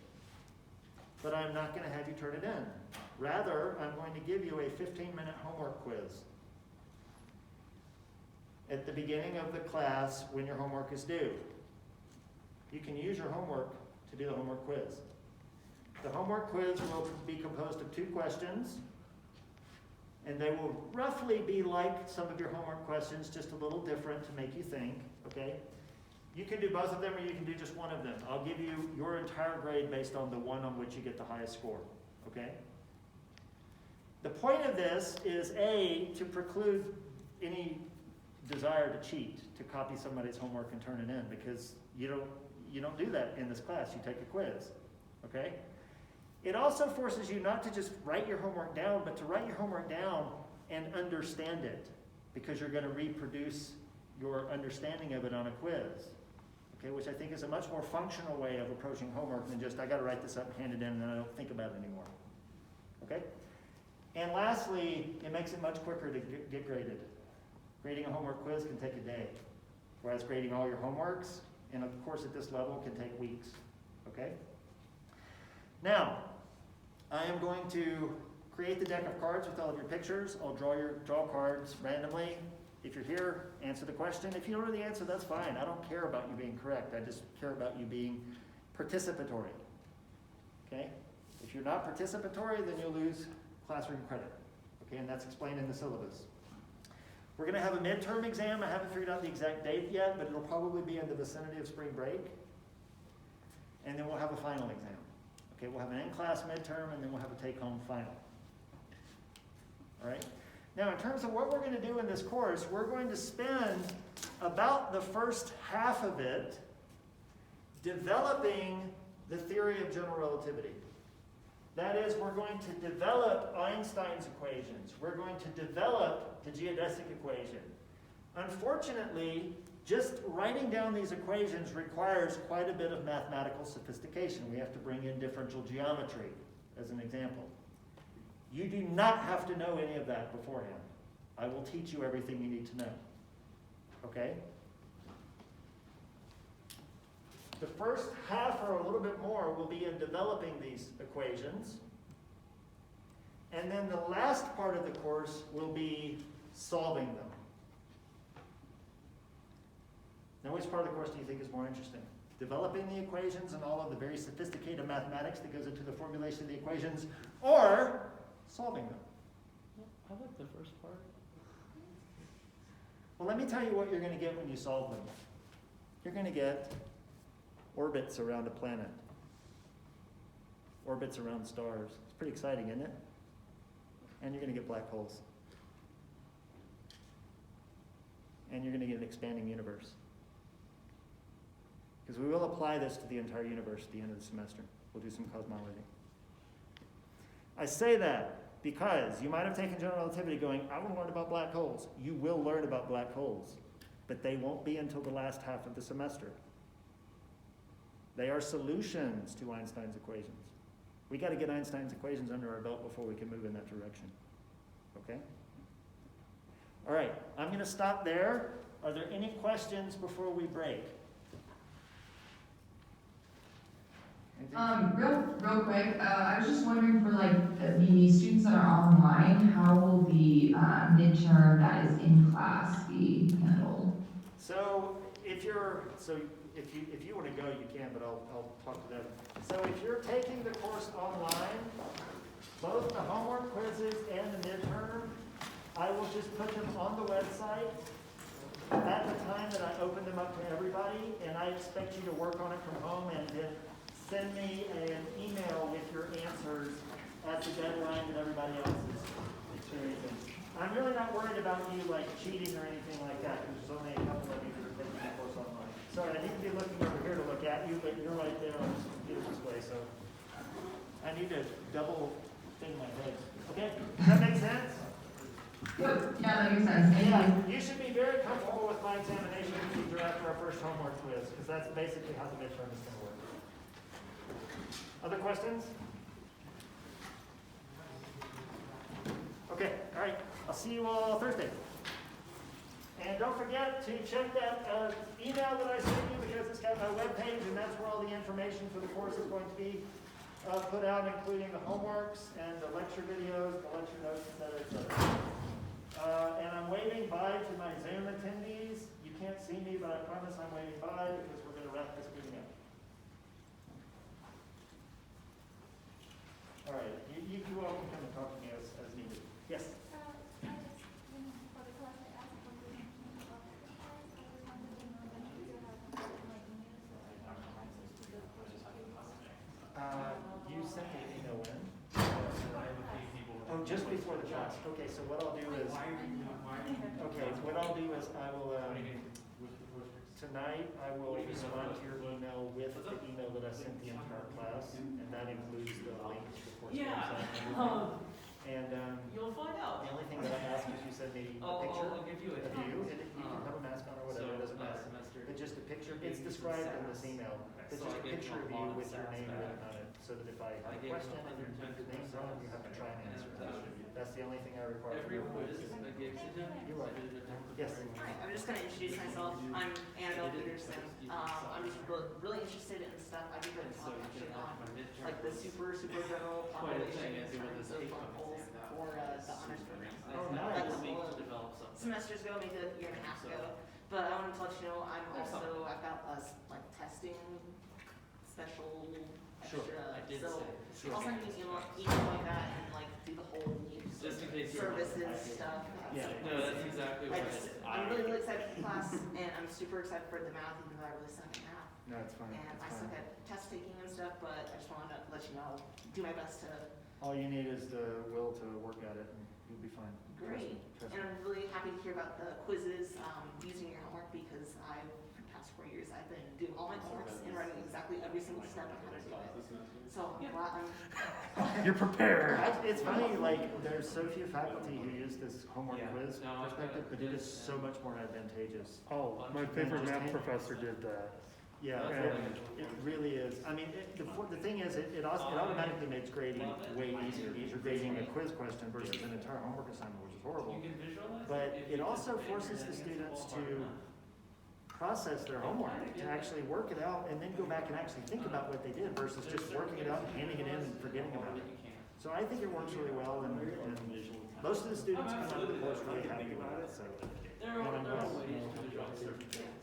S1: but I'm not going to have you turn it in. Rather, I'm going to give you a 15-minute homework quiz at the beginning of the class when your homework is due. You can use your homework to do the homework quiz. The homework quiz will be composed of 2 questions, and they will roughly be like some of your homework questions, just a little different to make you think, okay? You can do both of them or you can do just one of them. I'll give you your entire grade based on the one on which you get the highest score, okay? The point of this is A, to preclude any desire to cheat, to copy somebody's homework and turn it in, because you don't do that in this class. You take a quiz, okay? It also forces you not to just write your homework down, but to write your homework down and understand it, because you're going to reproduce your understanding of it on a quiz, okay? Which I think is a much more functional way of approaching homework than just, I got to write this up and hand it in and then I don't think about it anymore, okay? And lastly, it makes it much quicker to get graded. Grading a homework quiz can take a day, whereas grading all your homeworks, and of course at this level, can take weeks, okay? Now, I am going to create the deck of cards with all of your pictures. I'll draw cards randomly. If you're here, answer the question. If you don't know the answer, that's fine. I don't care about you being correct. I just care about you being participatory, okay? If you're not participatory, then you'll lose classroom credit, okay? And that's explained in the syllabus. We're going to have a midterm exam. I haven't figured out the exact date yet, but it'll probably be in the vicinity of spring break. And then we'll have a final exam. Okay, we'll have an in-class midterm, and then we'll have a take-home final. All right? Now, in terms of what we're going to do in this course, we're going to spend about the first half of it developing the theory of general relativity. That is, we're going to develop Einstein's equations. We're going to develop the geodesic equation. Unfortunately, just writing down these equations requires quite a bit of mathematical sophistication. We have to bring in differential geometry, as an example. You do not have to know any of that beforehand. I will teach you everything you need to know. Okay? The first half or a little bit more will be in developing these equations. And then the last part of the course will be solving them. Now, which part of the course do you think is more interesting? Developing the equations and all of the very sophisticated mathematics that goes into the formulation of the equations, or solving them?
S5: I like the first part.
S1: Well, let me tell you what you're going to get when you solve them. You're going to get orbits around a planet, orbits around stars. It's pretty exciting, isn't it? And you're going to get black holes. And you're going to get an expanding universe. Because we will apply this to the entire universe at the end of the semester. We'll do some cosmology. I say that because you might have taken general relativity going, I want to learn about black holes. You will learn about black holes, but they won't be until the last half of the semester. They are solutions to Einstein's equations. We got to get Einstein's equations under our belt before we can move in that direction. Okay? All right, I'm going to stop there. Are there any questions before we break?
S9: Real quick, I was just wondering for like the students that are online, how will the midterm that is in class be handled?
S1: So if you want to go, you can, but I'll talk to them. So if you're taking the course online, both the homework quizzes and the midterm, I will just put them on the website at the time that I open them up to everybody, and I expect you to work on it from home and then send me an email with your answers at the deadline that everybody else is experiencing. I'm really not worried about you like cheating or anything like that, because there's only a couple of you that are taking the course online. Sorry, I need to be looking over here to look at you, but you're right there on this computer display, so I need to double thing my head. Okay, does that make sense?
S9: Yep, yeah, that makes sense. Thank you.
S1: You should be very comfortable with my examination procedure after our first homework quiz, because that's basically how the midterm is going to work. Other questions? Okay, all right. I'll see you all Thursday. And don't forget to check that email that I sent you, because it's got my webpage, and that's where all the information for the course is going to be put out, including the homeworks and the lecture videos, the lecture notes, et cetera, et cetera. And I'm waving bye to my Zoom attendees. You can't see me, but I promise I'm waving bye because we're going to wrap this meeting up. All right, you all can come and talk to me as needed. Yes? You sent the email when? Oh, just before the class. Okay, so what I'll do is, I will, tonight I will respond to your email with the email that I sent the entire class, and that includes the links to course website. And
S10: You'll find out.
S1: the only thing that I ask is you send me a picture
S10: I'll give you a
S1: of you, and you can have a mask on or whatever, it doesn't matter. But just a picture, it's described in this email, but just a picture of you with your name written on it, so that if I have a question and your name's on, you have to try and answer it. That's the only thing I require from
S10: Every
S1: you.
S10: quiz I gave to him.
S1: You're right. Yes.
S10: Hi, I'm just gonna introduce myself. I'm Annabelle Peterson. I'm just really interested in stuff. I did a talk actually on like the super general population in terms of holes for the honors program.
S1: Oh,
S10: Like
S1: nice.
S10: a couple of semesters ago, maybe a year and a half ago. But I wanted to let you know I've got a like testing special
S1: Sure.
S10: extra. So I'll send you an email like that and like do the whole
S5: Just in case you're
S10: services stuff.
S1: Yeah.
S5: No, that's exactly what
S10: I'm really excited for the class, and I'm super excited for the math, even though I really suck at math.
S1: No, it's fine.
S10: And I
S1: It's
S10: suck
S1: fine.
S10: at test taking and stuff, but I just wanted to let you know, do my best to.
S1: All you need is the will to work at it, and you'll be fine. Trust me,
S10: Great.
S1: trust
S10: And
S1: me.
S10: I'm really happy to hear about the quizzes, using your homework, because for the past 4 years, I've been doing all my homeworks and writing exactly every single step on how to do it. So I'm glad
S1: You're prepared. It's funny, like, there's so few faculty who use this homework quiz perspective, but it is so much more advantageous.
S4: Oh, my favorite math professor did that.
S1: Yeah, it really is. I mean, the thing is, it automatically makes grading way easier, because you're grading a quiz question versus an entire homework assignment, which is horrible. But it also forces the students to process their homework, to actually work it out, and then go back and actually think about what they did versus just working it out and handing it in and forgetting about it. So I think it works really well, and most of the students come out of the course really happy about it, so.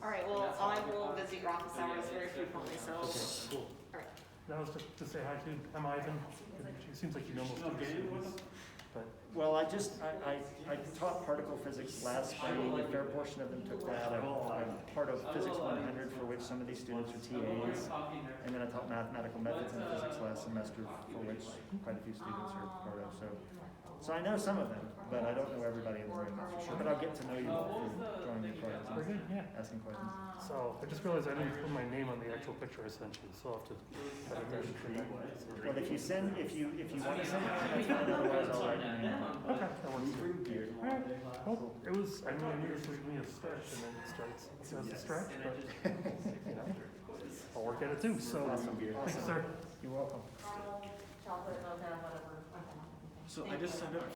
S10: All right, well, I will visit your office hours very frequently, so.
S1: Okay, cool.
S10: All right.
S4: That was just to say hi to, I'm Ivan. It seems like you know most of the students. But
S1: Well, I taught particle physics last spring. A fair portion of them took that. I'm part of Physics 100, for which some of these students are TAs. And then I taught mathematical methods in physics last semester, for which quite a few students are part of. So I know some of them, but I don't know everybody in the room, that's for sure. But I'll get to know you through drawing your cards
S4: very good,
S1: and
S4: yeah.
S1: asking questions.
S4: So I just realized I didn't put my name on the actual picture I sent you, so I'll have to have it ready for that.
S1: Well, if you want to send it, that's fine. Otherwise, I'll write your name on it.
S4: Okay, that works. Alright, well, it was, I knew this was gonna be a stretch, and then it starts, it says a stretch, but, you know, I'll work at it too, so,
S1: Awesome, dear.
S4: thanks, sir.
S1: You're welcome.
S10: Chocolate, no, whatever.
S3: So I just sent out